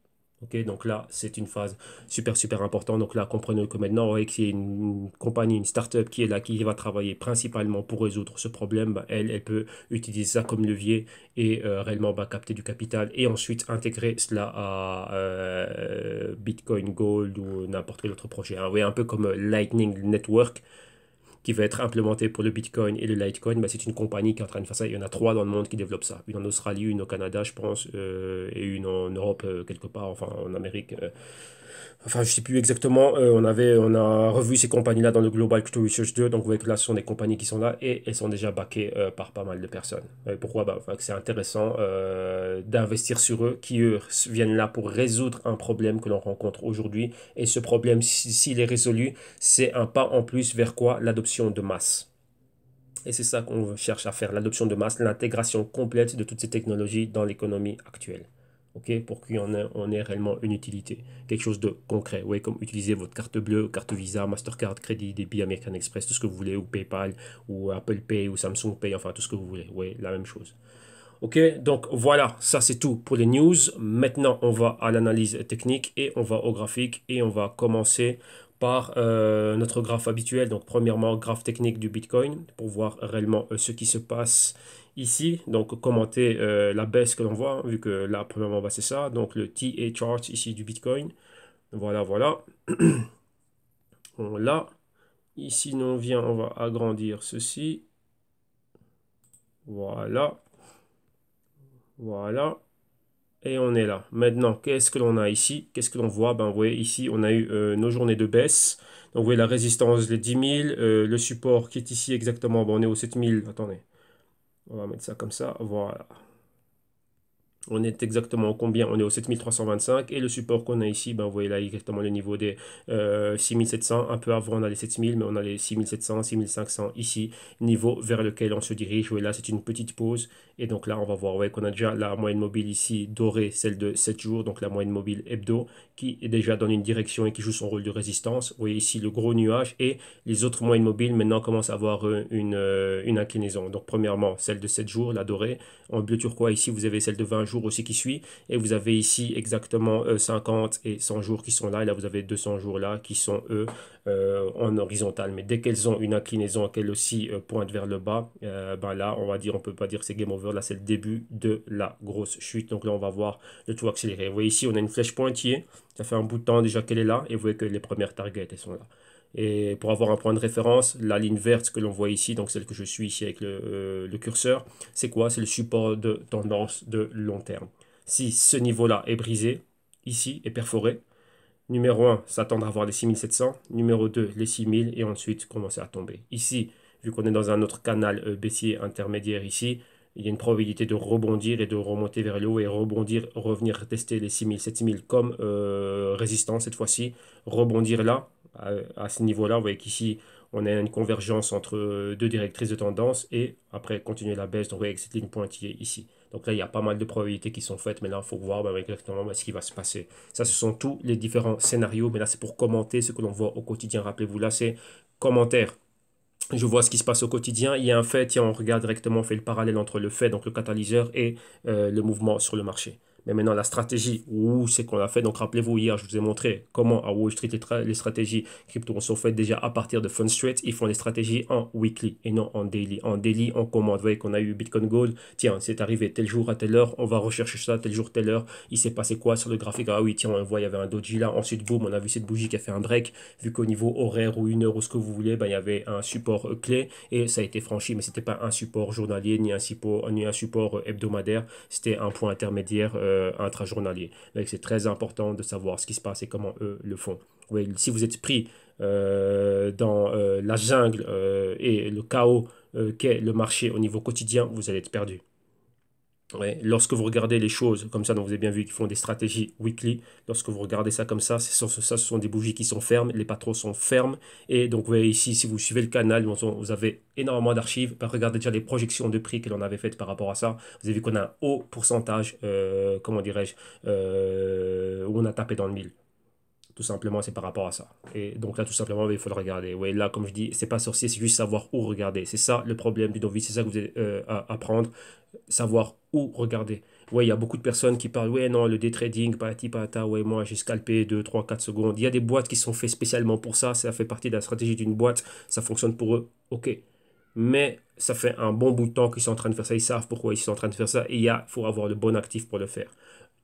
Ok, donc là, c'est une phase super importante. Donc là, comprenez que maintenant, ouais, qu'il y a une compagnie, une startup qui est là, qui va travailler principalement pour résoudre ce problème, elle peut utiliser ça comme levier et réellement capter du capital et ensuite intégrer cela à Bitcoin Gold ou n'importe quel autre projet. Hein. Oui, un peu comme Lightning Network qui va être implémenté pour le Bitcoin et le Litecoin, c'est une compagnie qui est en train de faire ça. Il y en a trois dans le monde qui développent ça. Une en Australie, une au Canada, je pense, et une en Europe quelque part, enfin en Amérique. Enfin, je sais plus exactement. On a revu ces compagnies-là dans le Global Crypto Research 2. Donc, vous voyez que là, ce sont des compagnies qui sont là et elles sont déjà backées par pas mal de personnes. Pourquoi? Enfin, que c'est intéressant d'investir sur eux, qui eux viennent là pour résoudre un problème que l'on rencontre aujourd'hui. Et ce problème, s'il est résolu, c'est un pas en plus vers quoi? L'adoption de masse. Et c'est ça qu'on cherche à faire, l'adoption de masse, l'intégration complète de toutes ces technologies dans l'économie actuelle. Ok, pour on ait réellement une utilité, quelque chose de concret. Ouais, comme utiliser votre carte bleue, carte Visa, Mastercard, Crédit, Débit, American Express, tout ce que vous voulez, ou PayPal, ou Apple Pay, ou Samsung Pay, enfin tout ce que vous voulez. Oui, la même chose. Ok, donc voilà, ça c'est tout pour les news. Maintenant, on va à l'analyse technique et on va au graphique et on va commencer par notre graphe habituel. Donc, premièrement, graphe technique du Bitcoin pour voir réellement ce qui se passe ici. Donc, commenter la baisse que l'on voit, hein, vu que là, premièrement, c'est ça. Donc, le TA chart ici du Bitcoin. Voilà, voilà. On l'a. Ici, nous, on vient, on va agrandir ceci. Voilà. Voilà. Et on est là. Maintenant, qu'est-ce que l'on a ici? Qu'est-ce que l'on voit? Vous voyez, ici, on a eu nos journées de baisse. Donc, vous voyez la résistance, les 10 000. Le support qui est ici exactement. On est au 7 000. Attendez. On va mettre ça comme ça. Voilà. On est exactement combien? On est au 7 325 et le support qu'on a ici, vous voyez là exactement le niveau des 6 700. Un peu avant, on a les 7 000, mais on a les 6 700, 6 500 ici, niveau vers lequel on se dirige. Vous voyez là, c'est une petite pause. Et donc là, on va voir ouais, qu'on a déjà la moyenne mobile ici dorée, celle de 7 jours, donc la moyenne mobile hebdo, qui est déjà dans une direction et qui joue son rôle de résistance. Vous voyez ici le gros nuage et les autres moyennes mobiles maintenant commencent à avoir une inclinaison. Donc premièrement, celle de 7 jours, la dorée. En bleu turquoise, ici, vous avez celle de 20 jours aussi qui suit. Et vous avez ici exactement 50 et 100 jours qui sont là. Et là, vous avez 200 jours là qui sont, eux, en horizontal. Mais dès qu'elles ont une inclinaison, qu'elles aussi pointent vers le bas, là, on va dire, on peut pas dire que c'est game over. Là, c'est le début de la grosse chute. Donc là, on va voir le tout accéléré. Vous voyez ici, on a une flèche pointillée. Ça fait un bout de temps déjà qu'elle est là. Et vous voyez que les premières targets, elles sont là. Et pour avoir un point de référence, la ligne verte que l'on voit ici, donc celle que je suis ici avec le curseur, c'est quoi? C'est le support de tendance de long terme. Si ce niveau-là est brisé, ici, est perforé, numéro 1 s'attendre à voir les 6 700, numéro 2 les 6 000 et ensuite commencer à tomber. Ici, vu qu'on est dans un autre canal baissier intermédiaire ici, il y a une probabilité de rebondir et de remonter vers le haut et rebondir, revenir tester les 6 000 comme résistance cette fois-ci, rebondir là, à ce niveau-là. Vous voyez qu'ici, on a une convergence entre deux directrices de tendance et après continuer la baisse. Donc, vous voyez avec cette ligne pointillée ici. Donc là, il y a pas mal de probabilités qui sont faites, mais là, il faut voir exactement ce qui va se passer. Ça, ce sont tous les différents scénarios, mais là, c'est pour commenter ce que l'on voit au quotidien. Rappelez-vous, là, c'est commentaire. Je vois ce qui se passe au quotidien. Il y a un fait, tiens, on regarde directement, on fait le parallèle entre le fait, donc le catalyseur, et le mouvement sur le marché. Mais maintenant, la stratégie, où c'est qu'on l'a fait. Donc, rappelez-vous, hier, je vous ai montré comment à Wall Street, les stratégies crypto sont faites déjà à partir de Fund Street. Ils font les stratégies en weekly et non en daily. En daily, on commande. Vous voyez qu'on a eu Bitcoin Gold. Tiens, c'est arrivé tel jour à telle heure. On va rechercher ça tel jour, telle heure. Il s'est passé quoi sur le graphique? Ah oui, tiens, on voit, il y avait un doji là. Ensuite, boum, on a vu cette bougie qui a fait un break. Vu qu'au niveau horaire ou une heure ou ce que vous voulez, il y avait un support clé et ça a été franchi. Mais ce n'était pas un support journalier ni un support hebdomadaire. C'était un point intermédiaire intrajournalier. Donc c'est très important de savoir ce qui se passe et comment eux le font. Oui, si vous êtes pris dans la jungle et le chaos qu'est le marché au niveau quotidien, vous allez être perdu. Ouais, lorsque vous regardez les choses comme ça, donc vous avez bien vu qu'ils font des stratégies weekly, lorsque vous regardez ça comme ça, ce sont des bougies qui sont fermes, les patrons sont fermes, et donc vous voyez ici, si vous suivez le canal, vous avez énormément d'archives. Bah, regardez déjà les projections de prix que l'on avait faites par rapport à ça, vous avez vu qu'on a un haut pourcentage, comment dirais-je, où on a tapé dans le mille. Tout simplement, c'est par rapport à ça. Et donc là, tout simplement, il faut le regarder. Ouais, là, comme je dis, c'est pas sorcier, c'est juste savoir où regarder. C'est ça le problème du novice, c'est ça que vous avez à apprendre, savoir où regarder. Ouais, il y a beaucoup de personnes qui parlent, ouais, non, le day trading, patati patata, ouais, moi, j'ai scalpé 2 3 4 secondes. Il y a des boîtes qui sont faites spécialement pour ça, ça fait partie de la stratégie d'une boîte, ça fonctionne pour eux, ok. Mais ça fait un bon bout de temps qu'ils sont en train de faire ça, ils savent pourquoi ils sont en train de faire ça, et il faut avoir le bon actif pour le faire.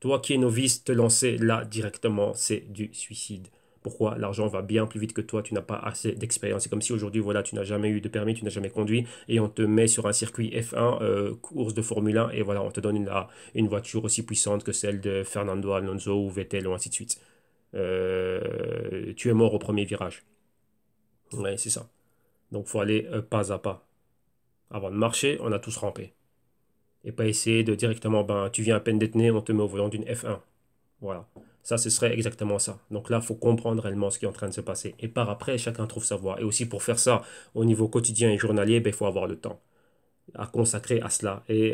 Toi qui es novice, te lancer là directement, c'est du suicide. Pourquoi? L'argent va bien plus vite que toi, tu n'as pas assez d'expérience. C'est comme si aujourd'hui, voilà, tu n'as jamais eu de permis, tu n'as jamais conduit, et on te met sur un circuit F1, course de Formule 1, et voilà, on te donne une voiture aussi puissante que celle de Fernando Alonso ou Vettel, ou ainsi de suite. Tu es mort au premier virage. Ouais, c'est ça. Donc, il faut aller pas à pas. Avant de marcher, on a tous rampé. Et pas essayer de directement, ben, tu viens à peine d'être né, on te met au volant d'une F1. Voilà. Ça, ce serait exactement ça. Donc là, il faut comprendre réellement ce qui est en train de se passer. Et par après, chacun trouve sa voie. Et aussi, pour faire ça au niveau quotidien et journalier, ben, il faut avoir le temps à consacrer à cela. Et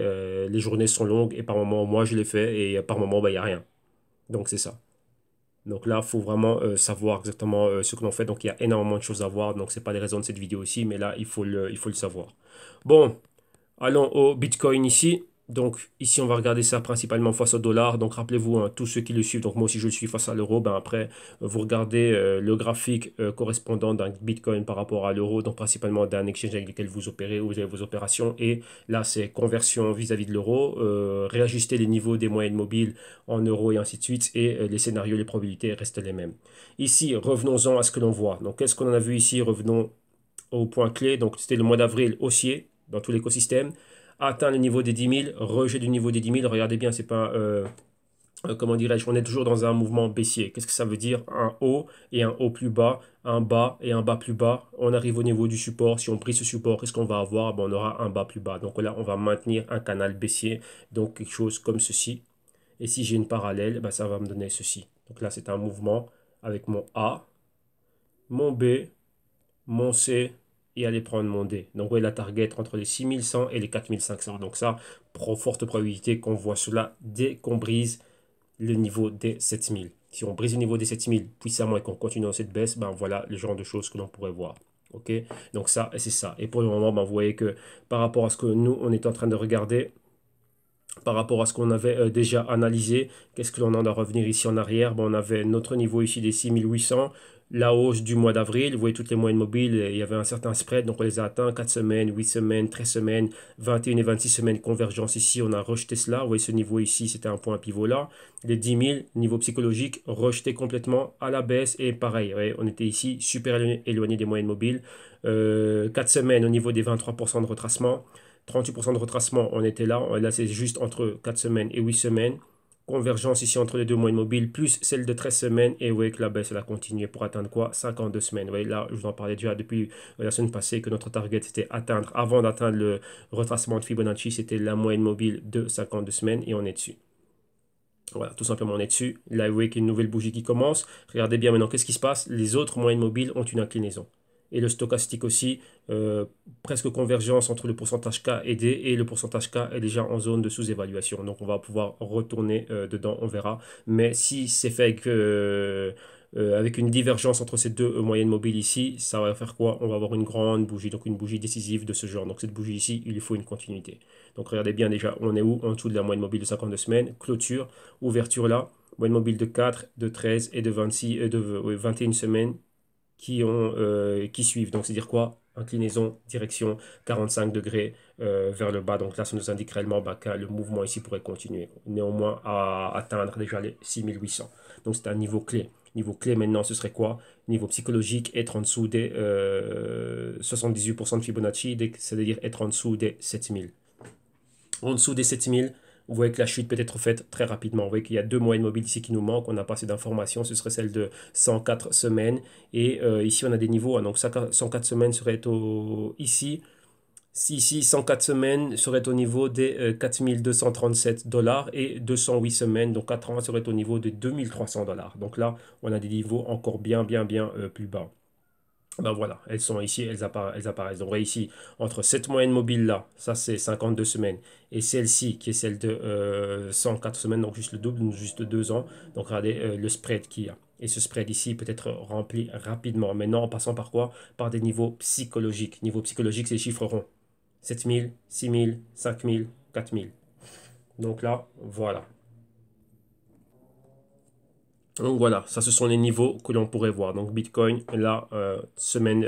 les journées sont longues. Et par moment, moi, je l'ai fait. Et par moment, ben, il n'y a rien. Donc, c'est ça. Donc là, il faut vraiment savoir exactement ce que l'on fait. Donc, il y a énormément de choses à voir. Donc, ce n'est pas les raisons de cette vidéo aussi. Mais là, il faut le savoir. Bon, allons au Bitcoin ici. Donc ici, on va regarder ça principalement face au dollar. Donc rappelez-vous, hein, tous ceux qui le suivent, donc moi aussi je le suis face à l'euro, ben après, vous regardez le graphique correspondant d'un Bitcoin par rapport à l'euro, donc principalement d'un exchange avec lequel vous opérez, où vous avez vos opérations. Et là, c'est conversion vis-à-vis de l'euro, réajuster les niveaux des moyennes mobiles en euros et ainsi de suite. Et les scénarios, les probabilités restent les mêmes. Ici, revenons-en à ce que l'on voit. Donc qu'est-ce qu'on a vu ici? Revenons au point clé. Donc, c'était le mois d'avril haussier dans tout l'écosystème. Atteint le niveau des 10 000, rejet du niveau des 10 000. Regardez bien, c'est pas, comment dirais-je, on est toujours dans un mouvement baissier. Qu'est-ce que ça veut dire? Un haut et un haut plus bas, un bas et un bas plus bas. On arrive au niveau du support. Si on prie ce support, qu'est-ce qu'on va avoir? Ben, on aura un bas plus bas. Donc là, on va maintenir un canal baissier. Donc quelque chose comme ceci. Et si j'ai une parallèle, ben, ça va me donner ceci. Donc là, c'est un mouvement avec mon A, mon B, mon C et aller prendre mon D. Donc, vous voyez la target entre les 6100 et les 4500. Donc, ça, forte probabilité qu'on voit cela dès qu'on brise le niveau des 7000. Si on brise le niveau des 7000 puissamment et qu'on continue dans cette baisse, ben voilà le genre de choses que l'on pourrait voir. Ok, donc ça, c'est ça. Et pour le moment, ben, vous voyez que par rapport à ce que nous, on est en train de regarder, par rapport à ce qu'on avait déjà analysé, qu'est-ce que l'on en a à revenir ici en arrière? Bon, on avait notre niveau ici des 6800, la hausse du mois d'avril, vous voyez toutes les moyennes mobiles, il y avait un certain spread, donc on les a atteints, 4 semaines, 8 semaines, 13 semaines, 21 et 26 semaines, convergence ici, on a rejeté cela, vous voyez ce niveau ici, c'était un point pivot là, les 10 000, niveau psychologique, rejeté complètement à la baisse, et pareil, voyez, on était ici super éloigné des moyennes mobiles, 4 semaines au niveau des 23% de retracement, 38% de retracement, on était là. Là, c'est juste entre 4 semaines et 8 semaines. Convergence ici entre les deux moyennes mobiles, plus celle de 13 semaines. Et vous voyez que la baisse, elle a continué pour atteindre quoi? 52 semaines. Vous voyez, là, je vous en parlais déjà depuis la semaine passée que notre target, c'était atteindre, avant d'atteindre le retracement de Fibonacci, c'était la moyenne mobile de 52 semaines et on est dessus. Voilà, tout simplement, on est dessus. Là, vous voyez qu'il y a une nouvelle bougie qui commence. Regardez bien maintenant, qu'est-ce qui se passe? Les autres moyennes mobiles ont une inclinaison. Et le stochastique aussi, presque convergence entre le pourcentage K et D, et le pourcentage K est déjà en zone de sous-évaluation. Donc on va pouvoir retourner dedans, on verra. Mais si c'est fait avec une divergence entre ces deux moyennes mobiles ici, ça va faire quoi? On va avoir une grande bougie, donc une bougie décisive de ce genre. Donc cette bougie ici, il lui faut une continuité. Donc regardez bien déjà, on est où? En dessous de la moyenne mobile de 52 semaines, clôture, ouverture là, moyenne mobile de 4, de 13 et de 26, de 21 semaines qui suivent. Donc, c'est-à-dire quoi? Inclinaison, direction 45 degrés vers le bas. Donc là, ça nous indique réellement bah, que le mouvement ici pourrait continuer. Néanmoins, à atteindre déjà les 6800. Donc, c'est un niveau clé. Niveau clé maintenant, ce serait quoi? Niveau psychologique, être en dessous des 78% de Fibonacci, c'est-à-dire être en dessous des 7000. En dessous des 7000, vous voyez que la chute peut être faite très rapidement. Vous voyez qu'il y a deux moyennes mobiles ici qui nous manquent. On n'a pas assez d'informations. Ce serait celle de 104 semaines. Et ici, on a des niveaux. Donc 104 semaines serait ici. Ici, 104 semaines serait au niveau des 4237 $ et 208 semaines, donc 4 ans, serait au niveau de 2300 $. Donc là, on a des niveaux encore bien plus bas. Ben voilà, elles sont ici, elles apparaissent. Donc, vous voyez ici, entre cette moyenne mobile là, ça c'est 52 semaines, et celle-ci qui est celle de 104 semaines, donc juste le double, donc juste 2 ans. Donc, regardez le spread qu'il y a. Et ce spread ici peut être rempli rapidement. Maintenant, en passant par quoi? Par des niveaux psychologiques. Niveau psychologique, c'est les chiffres ronds. 7000, 6000, 5000, 4000. Donc là, voilà. Donc voilà, ça ce sont les niveaux que l'on pourrait voir. Donc Bitcoin, là, semaine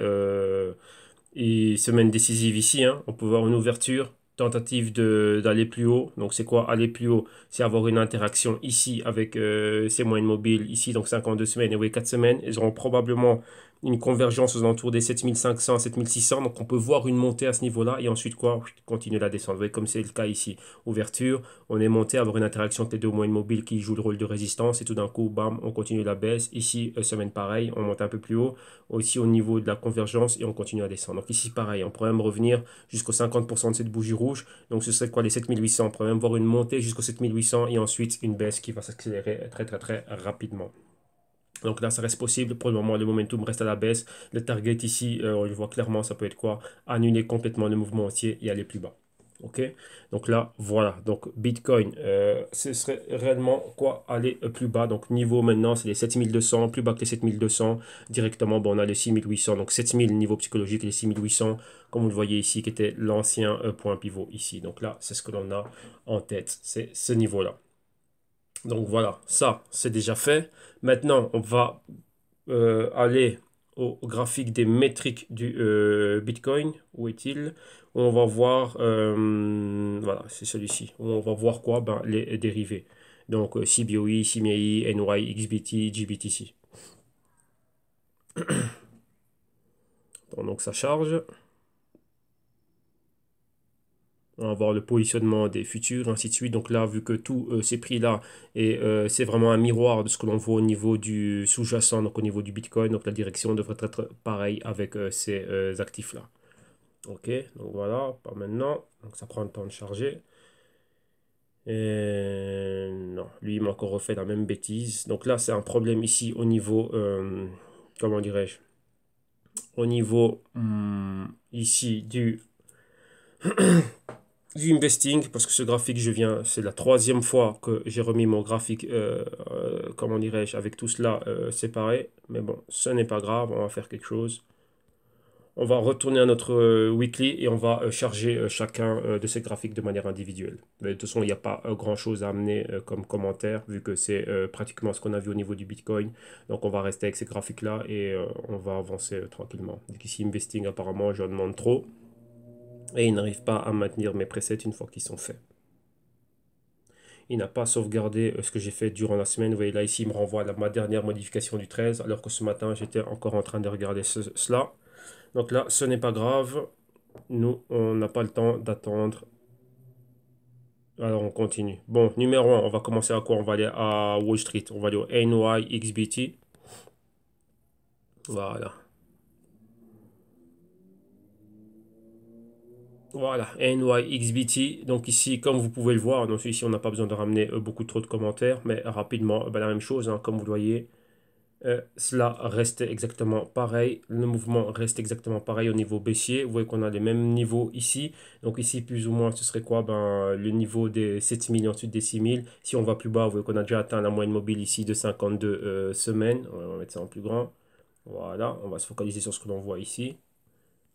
décisive ici, hein. On peut voir une ouverture, tentative d'aller plus haut. Donc c'est quoi aller plus haut? C'est avoir une interaction ici avec ces moyennes mobiles, ici donc 52 semaines et oui 4 semaines. Ils auront probablement une convergence aux alentours des 7500, 7600. Donc on peut voir une montée à ce niveau-là et ensuite quoi? Continuer la descente. Vous voyez comme c'est le cas ici. Ouverture, on est monté, avoir une interaction entre les deux moyennes mobiles qui jouent le rôle de résistance et tout d'un coup, bam, on continue la baisse. Ici, semaine pareil, on monte un peu plus haut, aussi au niveau de la convergence et on continue à descendre. Donc ici, pareil, on pourrait même revenir jusqu'au 50% de cette bougie rouge. Donc ce serait quoi les 7800? On pourrait même voir une montée jusqu'au 7800 et ensuite une baisse qui va s'accélérer très rapidement. Donc là, ça reste possible. Pour le moment, le momentum reste à la baisse. Le target ici, on le voit clairement, ça peut être quoi? Annuler complètement le mouvement entier et aller plus bas. Ok, donc là, voilà. Donc Bitcoin, ce serait réellement quoi? Aller plus bas. Donc niveau maintenant, c'est les 7200, plus bas que les 7200. Directement, bon, on a les 6800. Donc 7000 niveau psychologique et les 6800, comme vous le voyez ici, qui était l'ancien point pivot ici. Donc là, c'est ce que l'on a en tête. C'est ce niveau-là. Donc voilà, ça, c'est déjà fait. Maintenant, on va aller au graphique des métriques du Bitcoin. Où est-il? On va voir, voilà, c'est celui-ci. On va voir quoi? Ben, les dérivés. Donc CBOE, CME, NY, XBT, GBTC. Donc ça charge. On va voir le positionnement des futurs, ainsi de suite. Donc là, vu que tous ces prix-là, et c'est vraiment un miroir de ce que l'on voit au niveau du sous-jacent, donc au niveau du Bitcoin, donc la direction devrait être pareille avec ces actifs-là. Ok, donc voilà, pas maintenant. Donc ça prend le temps de charger. Et non, lui, il m'a encore refait la même bêtise. Donc là, c'est un problème ici au niveau, comment dirais-je, au niveau ici du investing, parce que ce graphique, c'est la troisième fois que j'ai remis mon graphique, comment dirais-je, avec tout cela séparé. Mais bon, ce n'est pas grave, on va faire quelque chose. On va retourner à notre weekly et on va charger chacun de ces graphiques de manière individuelle. Mais de toute façon, il n'y a pas grand-chose à amener comme commentaire, vu que c'est pratiquement ce qu'on a vu au niveau du Bitcoin. Donc on va rester avec ces graphiques-là et on va avancer tranquillement. Donc ici, investing, apparemment, je demande trop. Et il n'arrive pas à maintenir mes presets une fois qu'ils sont faits. Il n'a pas sauvegardé ce que j'ai fait durant la semaine. Vous voyez là, ici, il me renvoie à ma dernière modification du 13, alors que ce matin, j'étais encore en train de regarder cela. Donc là, ce n'est pas grave. Nous, on n'a pas le temps d'attendre. Alors, on continue. Bon, numéro 1, on va commencer à quoi? On va aller à Wall Street. On va aller au NYXBT. Voilà. Voilà, NYXBT. Donc ici, comme vous pouvez le voir, donc ici, on n'a pas besoin de ramener beaucoup trop de commentaires, mais rapidement, ben, la même chose, hein, comme vous le voyez. Cela reste exactement pareil. Le mouvement reste exactement pareil au niveau baissier. Vous voyez qu'on a les mêmes niveaux ici. Donc ici, plus ou moins, ce serait quoi? Ben, le niveau des 7000 et ensuite des 6000. Si on va plus bas, vous voyez qu'on a déjà atteint la moyenne mobile ici de 52 semaines. On va mettre ça en plus grand. Voilà, on va se focaliser sur ce que l'on voit ici.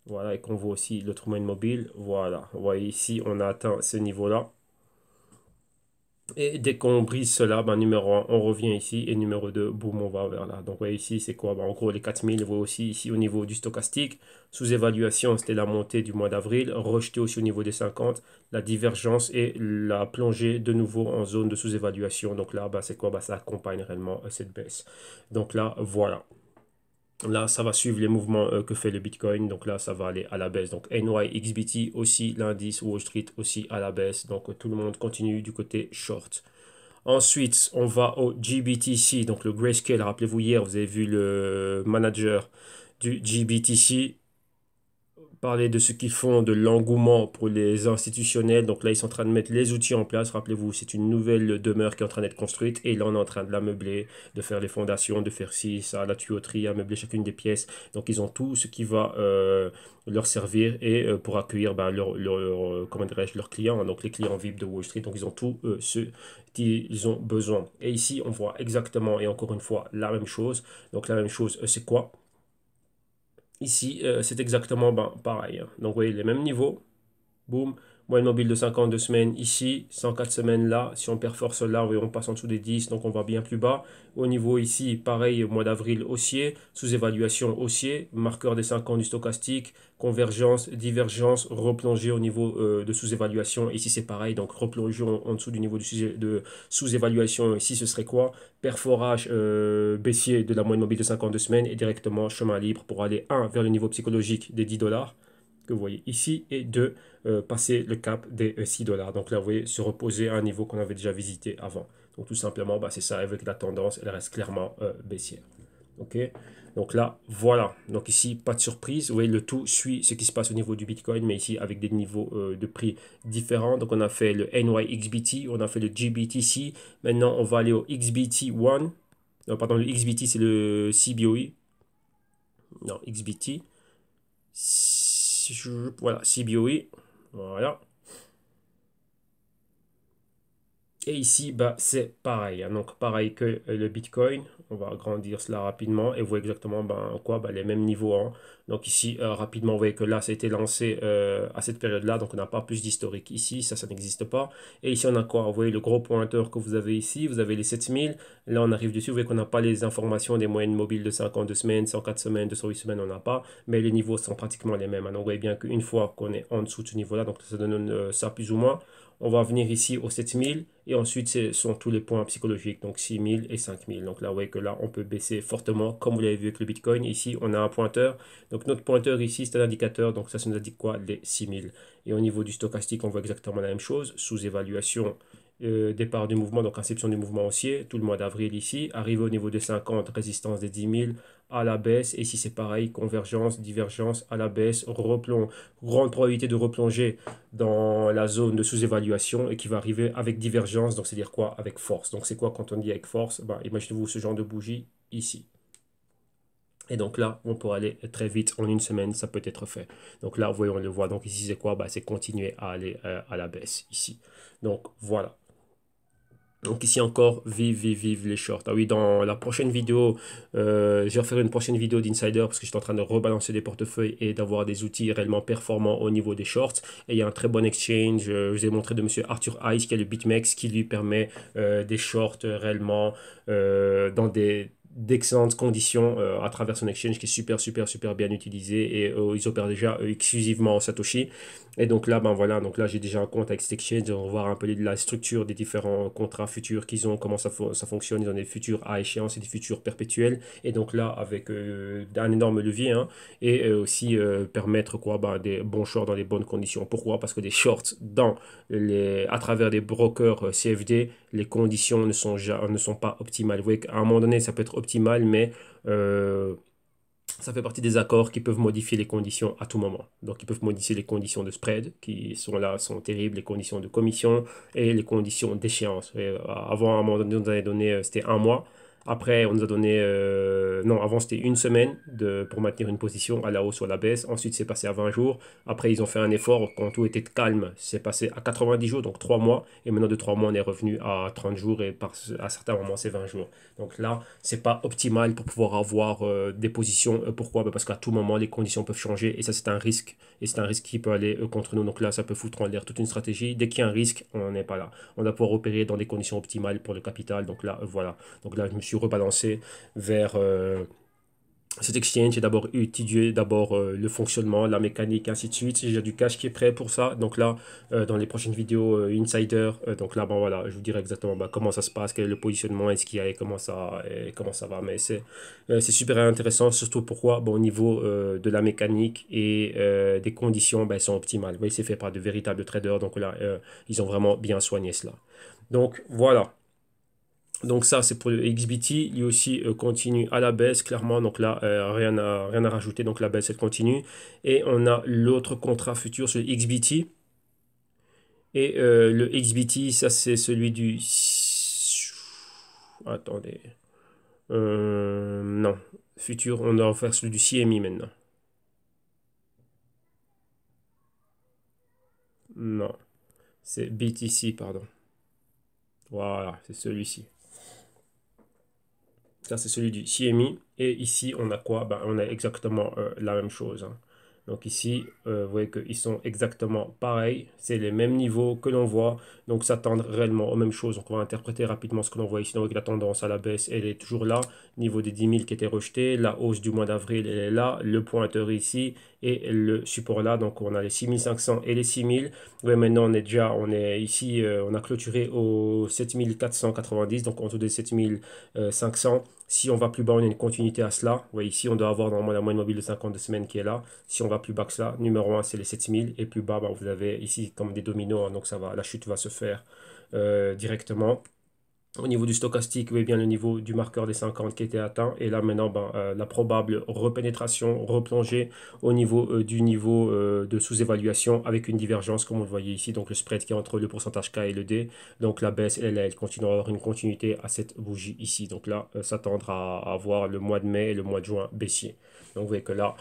Voilà, et qu'on voit aussi l'autre moyenne mobile. Voilà, vous voyez ici, on a atteint ce niveau-là. Et dès qu'on brise cela, ben, numéro 1, on revient ici. Et numéro 2, boum, on va vers là. Donc, vous voyez ici, c'est quoi? Ben, en gros, les 4000, vous voyez aussi ici au niveau du stochastique. Sous évaluation, c'était la montée du mois d'avril. Rejeté aussi au niveau des 50. La divergence et la plongée de nouveau en zone de sous-évaluation. Donc là, ben, c'est quoi? Ben, ça accompagne réellement cette baisse. Donc là, voilà. Là, ça va suivre les mouvements que fait le Bitcoin. Donc là, ça va aller à la baisse. Donc NYXBT aussi, l'indice Wall Street aussi à la baisse. Donc tout le monde continue du côté short. Ensuite, on va au GBTC, donc le Grayscale. Rappelez-vous, hier, vous avez vu le manager du GBTC. parler de ce qu'ils font, de l'engouement pour les institutionnels. Donc là, ils sont en train de mettre les outils en place. Rappelez-vous, c'est une nouvelle demeure qui est en train d'être construite. Et là, on est en train de la meubler, de faire les fondations, de faire ci, ça, la tuyauterie, à meubler chacune des pièces. Donc, ils ont tout ce qui va leur servir et pour accueillir ben, comment dirais-je, leurs clients, hein. Donc, les clients VIP de Wall Street. Donc, ils ont tout ce qu'ils ont besoin. Et ici, on voit exactement, et encore une fois, la même chose. Donc, la même chose, c'est quoi? Ici, c'est exactement ben, pareil, hein. Donc, vous voyez les mêmes niveaux. Boum. Moyenne mobile de 52 semaines ici, 104 semaines là. Si on perforce là, vous voyez, on passe en dessous des 10, donc on va bien plus bas. Au niveau ici, pareil, mois d'avril haussier, sous-évaluation haussier, marqueur des 5 ans du stochastique, convergence, divergence, replongée au niveau de sous-évaluation. Ici, c'est pareil, donc replongée en dessous du niveau de sous-évaluation. Ici, ce serait quoi? Perforage baissier de la moyenne mobile de 52 semaines et directement chemin libre pour aller, un, vers le niveau psychologique des 10 dollars que vous voyez ici et deux, passer le cap des 6 dollars. Donc là, vous voyez, se reposer à un niveau qu'on avait déjà visité avant. Donc tout simplement, bah, c'est ça, avec la tendance, elle reste clairement baissière. OK? Donc là, voilà. Donc ici, pas de surprise. Vous voyez, le tout suit ce qui se passe au niveau du Bitcoin, mais ici avec des niveaux de prix différents. Donc on a fait le NYXBT, on a fait le GBTC. Maintenant, on va aller au XBT1. Non, pardon, le XBT, c'est le CBOE. Non, XBT. Voilà, CBOE. Voilà. Et ici, bah, c'est pareil, hein. Donc, pareil que le Bitcoin. On va agrandir cela rapidement et vous voyez exactement ben, quoi, ben, les mêmes niveaux, hein. Donc ici, rapidement, vous voyez que là, ça a été lancé à cette période-là. Donc, on n'a pas plus d'historique ici. Ça n'existe pas. Et ici, on a quoi? Vous voyez le gros pointeur que vous avez ici. Vous avez les 7000. Là, on arrive dessus. Vous voyez qu'on n'a pas les informations des moyennes mobiles de 52 semaines, 104 semaines, 208 semaines. On n'a pas. Mais les niveaux sont pratiquement les mêmes, hein. Donc, vous voyez bien qu'une fois qu'on est en dessous de ce niveau-là, donc ça donne ça plus ou moins. On va venir ici aux 7000 et ensuite ce sont tous les points psychologiques, donc 6000 et 5000. Donc là, vous voyez que là, on peut baisser fortement, comme vous l'avez vu avec le Bitcoin. Ici, on a un pointeur. Donc notre pointeur ici, c'est un indicateur. Donc ça nous indique quoi? Les 6000. Et au niveau du stochastique, on voit exactement la même chose. Sous-évaluation, départ du mouvement, donc inception du mouvement haussier, tout le mois d'avril ici. Arrivé au niveau des 50, résistance des 10 000 à la baisse. Et ici, c'est pareil, convergence, divergence à la baisse, replong. Grande probabilité de replonger dans la zone de sous-évaluation et qui va arriver avec divergence. Donc, c'est-à-dire quoi? Avec force. Donc, c'est quoi quand on dit avec force? Ben, imaginez-vous ce genre de bougie ici. Et donc là, on pourra aller très vite, en une semaine, ça peut être fait. Donc là, vous voyez, on le voit. Donc ici, c'est quoi? Ben, c'est continuer à aller à la baisse ici. Donc voilà. Donc ici encore, vive, vive, vive les shorts. Ah oui, dans la prochaine vidéo, je vais refaire une prochaine vidéo d'insider parce que j'étais en train de rebalancer des portefeuilles et d'avoir des outils réellement performants au niveau des shorts. Et il y a un très bon exchange, je vous ai montré de monsieur Arthur Ice qui est le BitMEX qui lui permet des shorts réellement dans d'excellentes conditions à travers son exchange qui est super, super, super bien utilisé et ils opèrent déjà exclusivement en Satoshi. Et donc là, ben voilà, donc là j'ai déjà un compte avec cet exchange, on va voir un peu la structure des différents contrats futurs qu'ils ont, comment ça fonctionne, ils ont des futurs à échéance et des futurs perpétuels. Et donc là, avec un énorme levier, hein, et aussi permettre quoi, ben, des bons shorts dans des bonnes conditions. Pourquoi? Parce que des shorts à travers des brokers CFD, les conditions ne sont pas optimales. Vous voyez qu'à un moment donné, ça peut être optimal, mais ça fait partie des accords qui peuvent modifier les conditions à tout moment. Donc, ils peuvent modifier les conditions de spread qui sont là, sont terribles, les conditions de commission et les conditions d'échéance. Avant, à un moment donné, on nous avait donné, c'était un mois. Après, on nous a donné, non, avant c'était une semaine pour maintenir une position à la hausse ou à la baisse. Ensuite, c'est passé à 20 jours. Après, ils ont fait un effort quand tout était calme. C'est passé à 90 jours, donc 3 mois. Et maintenant, de 3 mois, on est revenu à 30 jours et à certains moments, c'est 20 jours. Donc là, c'est pas optimal pour pouvoir avoir des positions. Pourquoi? Ben, parce qu'à tout moment, les conditions peuvent changer et ça, c'est un risque. Et c'est un risque qui peut aller contre nous. Donc là, ça peut foutre en l'air toute une stratégie. Dès qu'il y a un risque, on n'en est pas là. On doit pouvoir opérer dans des conditions optimales pour le capital. Donc là, voilà. Donc là, je me suis rebalancé vers cet exchange. J'ai d'abord étudié le fonctionnement, la mécanique, ainsi de suite. J'ai du cash qui est prêt pour ça. Donc là, dans les prochaines vidéos Insider, donc là, bon voilà, je vous dirai exactement comment ça se passe, quel est le positionnement, est-ce qu'il y a et comment ça va. Mais c'est super intéressant, surtout pourquoi, bon, au niveau de la mécanique et des conditions, ben, elles sont optimales. Vous voyez, c'est fait par de véritables traders. Donc là, ils ont vraiment bien soigné cela. Donc voilà. Donc ça, c'est pour le XBT. Lui aussi continue à la baisse, clairement. Donc là, rien à rajouter. Donc la baisse, elle continue. Et on a l'autre contrat futur sur le XBT. Et le XBT, ça, c'est celui du... Attendez. Non. Futur, on doit faire celui du CMI maintenant. Non. C'est BTC, pardon. Voilà, c'est celui-ci. Ça, c'est celui du CMI. Et ici, on a quoi? Ben, on a exactement la même chose, hein. Donc ici, vous voyez qu'ils sont exactement pareils. C'est les mêmes niveaux que l'on voit. Donc ça tend réellement aux mêmes choses. Donc on va interpréter rapidement ce que l'on voit ici. Donc la tendance à la baisse, elle est toujours là. Niveau des 10 000 qui était rejeté. La hausse du mois d'avril, elle est là. Le pointeur ici et le support là. Donc on a les 6500 et les 6000. Ouais, maintenant on est ici, on a clôturé au 7490. Donc en dessous des 7500. Si on va plus bas, on a une continuité à cela. Vous voyez ici, on doit avoir normalement la moyenne mobile de 52 semaines qui est là. Si on va plus bas que cela, numéro 1, c'est les 7000. Et plus bas, bah, vous avez ici comme des dominos. Hein, donc ça va, la chute va se faire directement. Au niveau du stochastique, vous voyez bien le niveau du marqueur des 50 qui était atteint. Et là, maintenant, ben, la probable repénétration, replongée au niveau du niveau de sous-évaluation avec une divergence, comme vous le voyez ici. Donc, le spread qui est entre le pourcentage K et le D. Donc, la baisse, elle continue à avoir une continuité à cette bougie ici. Donc là, s'attendre à avoir le mois de mai et le mois de juin baissier. Donc, vous voyez que là,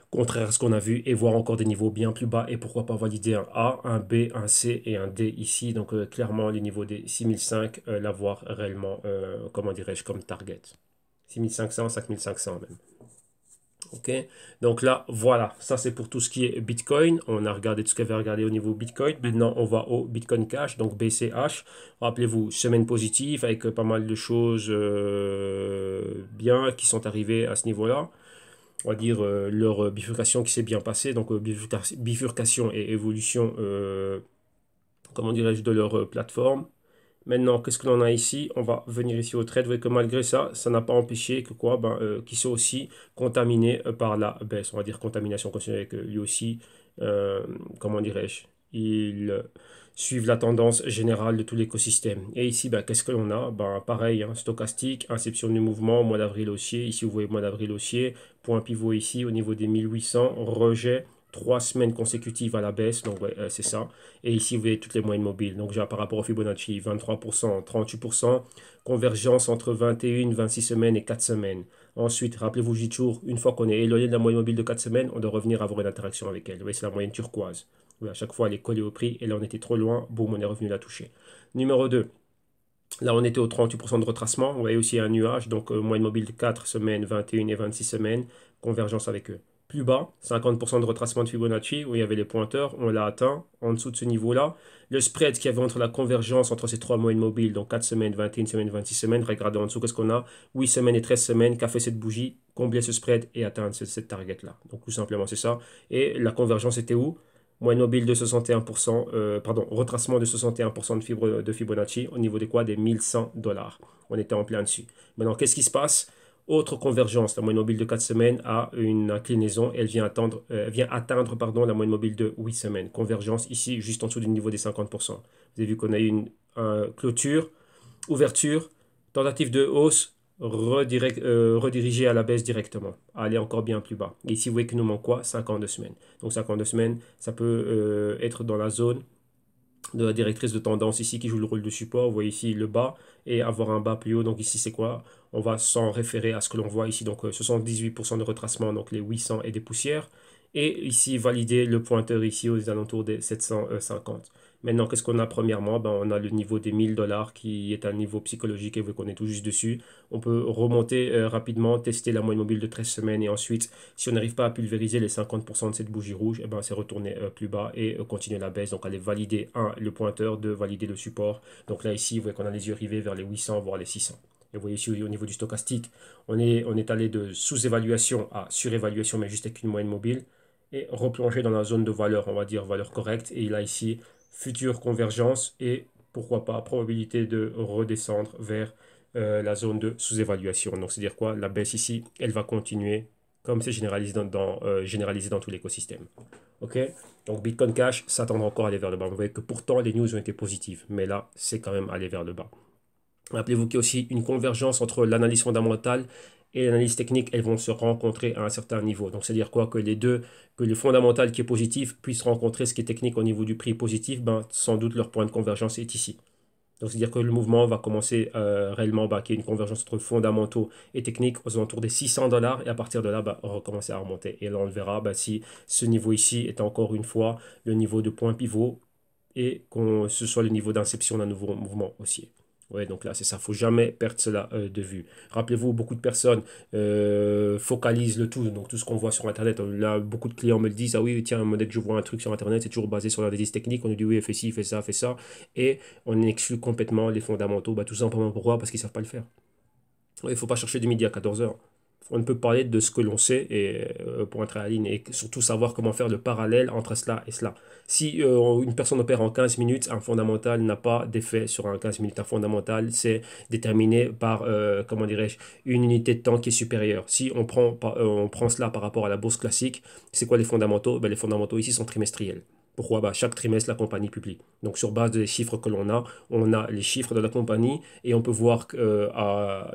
contraire à ce qu'on a vu, et voir encore des niveaux bien plus bas, et pourquoi pas valider un A, un B, un C et un D ici. Donc clairement, les niveaux des 6005, l'avoir réellement, comment dirais-je, comme target. 6500, 5500 même. Ok, donc là, voilà, ça c'est pour tout ce qui est Bitcoin. On a regardé tout ce qu'il y avait à regarder au niveau Bitcoin. Maintenant, on va au Bitcoin Cash, donc BCH. Rappelez-vous, semaine positive avec pas mal de choses bien qui sont arrivées à ce niveau-là. On va dire leur bifurcation qui s'est bien passée, donc bifurcation et évolution, comment dirais-je, de leur plateforme. Maintenant, qu'est-ce que l'on a ici? On va venir ici au trade. Vous voyez que malgré ça, ça n'a pas empêché que quoi? Ben, qu'ils soient aussi contaminés par la baisse. On va dire contamination continue que lui aussi, comment dirais-je, il suivent la tendance générale de tout l'écosystème. Et ici, ben, qu'est-ce que l'on a? Ben, pareil, hein, stochastique, inception du mouvement, mois d'avril haussier. Ici, vous voyez mois d'avril haussier, point pivot ici au niveau des 1800, rejet. 3 semaines consécutives à la baisse, donc ouais, c'est ça. Et ici, vous voyez toutes les moyennes mobiles. Donc, j'ai par rapport au Fibonacci, 23%, 38%, convergence entre 21, 26 semaines et 4 semaines. Ensuite, rappelez-vous, je dis toujours, une fois qu'on est éloigné de la moyenne mobile de 4 semaines, on doit revenir avoir une interaction avec elle. Vous voyez, c'est la moyenne turquoise. Oui, à chaque fois, elle est collée au prix. Et là, on était trop loin. Boum, on est revenu la toucher. Numéro 2. Là, on était au 38% de retracement. Vous voyez aussi un nuage. Donc, moyenne mobile de 4 semaines, 21 et 26 semaines. Convergence avec eux. Plus bas, 50% de retracement de Fibonacci, où il y avait les pointeurs. On l'a atteint en dessous de ce niveau-là. Le spread qu'il y avait entre la convergence entre ces trois moyennes mobiles, donc 4 semaines, 21 semaines, 26 semaines. Regardez en dessous, qu'est-ce qu'on a? 8 semaines et 13 semaines. Qu'a fait cette bougie? Combler ce spread et atteindre cette target-là. Donc, tout simplement, c'est ça. Et la convergence était où? Moyenne mobile de 61%, pardon, retracement de 61% de Fibonacci au niveau des quoi? Des 1100 dollars. On était en plein dessus. Maintenant, qu'est-ce qui se passe? Autre convergence, la moyenne mobile de 4 semaines a une inclinaison, elle vient atteindre pardon, la moyenne mobile de 8 semaines. Convergence ici, juste en dessous du niveau des 50%. Vous avez vu qu'on a eu une clôture, ouverture, tentative de hausse, rediriger à la baisse directement, aller encore bien plus bas. Et ici, vous voyez qu'il nous manque quoi? 52 semaines. Donc 52 semaines, ça peut être dans la zone de la directrice de tendance ici qui joue le rôle de support. Vous voyez ici le bas et avoir un bas plus haut. Donc ici, c'est quoi? On va s'en référer à ce que l'on voit ici. Donc 78% de retracement, donc les 800 et des poussières. Et ici, valider le pointeur ici aux alentours des 750. Maintenant, qu'est-ce qu'on a premièrement? Ben, on a le niveau des 1000 dollars qui est un niveau psychologique et vu qu'on est tout juste dessus, on peut remonter rapidement, tester la moyenne mobile de 13 semaines et ensuite, si on n'arrive pas à pulvériser les 50% de cette bougie rouge, eh ben, c'est retourner plus bas et continuer la baisse. Donc, aller valider 1, le pointeur, 2, valider le support. Donc là, ici, vous voyez qu'on a les yeux rivés vers les 800, voire les 600. Et vous voyez ici au niveau du stochastique, on est allé de sous-évaluation à surévaluation, mais juste avec une moyenne mobile et replonger dans la zone de valeur, on va dire valeur correcte. Et là ici, future convergence et pourquoi pas probabilité de redescendre vers la zone de sous-évaluation. Donc c'est-à-dire quoi? La baisse ici, elle va continuer comme c'est généralisé dans tout l'écosystème. Ok? Donc Bitcoin Cash s'attend encore à aller vers le bas. Vous voyez que pourtant les news ont été positives, mais là c'est quand même aller vers le bas. Rappelez-vous qu'il y a aussi une convergence entre l'analyse fondamentale et l'analyse technique. Elles vont se rencontrer à un certain niveau. Donc, c'est-à-dire quoi? Que les deux, que le fondamental qui est positif puisse rencontrer ce qui est technique au niveau du prix positif, ben, sans doute leur point de convergence est ici. Donc, c'est-à-dire que le mouvement va commencer réellement, bah, qu'il y ait une convergence entre fondamentaux et techniques aux alentours des 600 dollars. Et à partir de là, bah, recommencer à remonter. Et là, on verra bah, si ce niveau ici est encore une fois le niveau de point pivot et que ce soit le niveau d'inception d'un nouveau mouvement haussier. Ouais, donc là, c'est ça. Il ne faut jamais perdre cela de vue. Rappelez-vous, beaucoup de personnes focalisent le tout. Donc, tout ce qu'on voit sur Internet. Là, beaucoup de clients me le disent. Ah oui, tiens, dès que je vois un truc sur Internet, c'est toujours basé sur l'analyse technique. On nous dit oui, fais ci, fais ça, fais ça. Et on exclut complètement les fondamentaux. Bah, tout simplement pourquoi? Parce qu'ils ne savent pas le faire. Il ne faut pas chercher du midi à 14 heures. On ne peut parler de ce que l'on sait et, pour être à la ligne et surtout savoir comment faire le parallèle entre cela et cela. Si une personne opère en 15 minutes, un fondamental n'a pas d'effet sur un 15 minutes. Un fondamental, c'est déterminé par, comment dirais-je, une unité de temps qui est supérieure. Si on prend cela par rapport à la bourse classique, c'est quoi les fondamentaux? Ben, les fondamentaux ici sont trimestriels. Pourquoi? Bah, chaque trimestre, la compagnie publie. Donc, sur base des chiffres que l'on a, on a les chiffres de la compagnie et on peut voir que,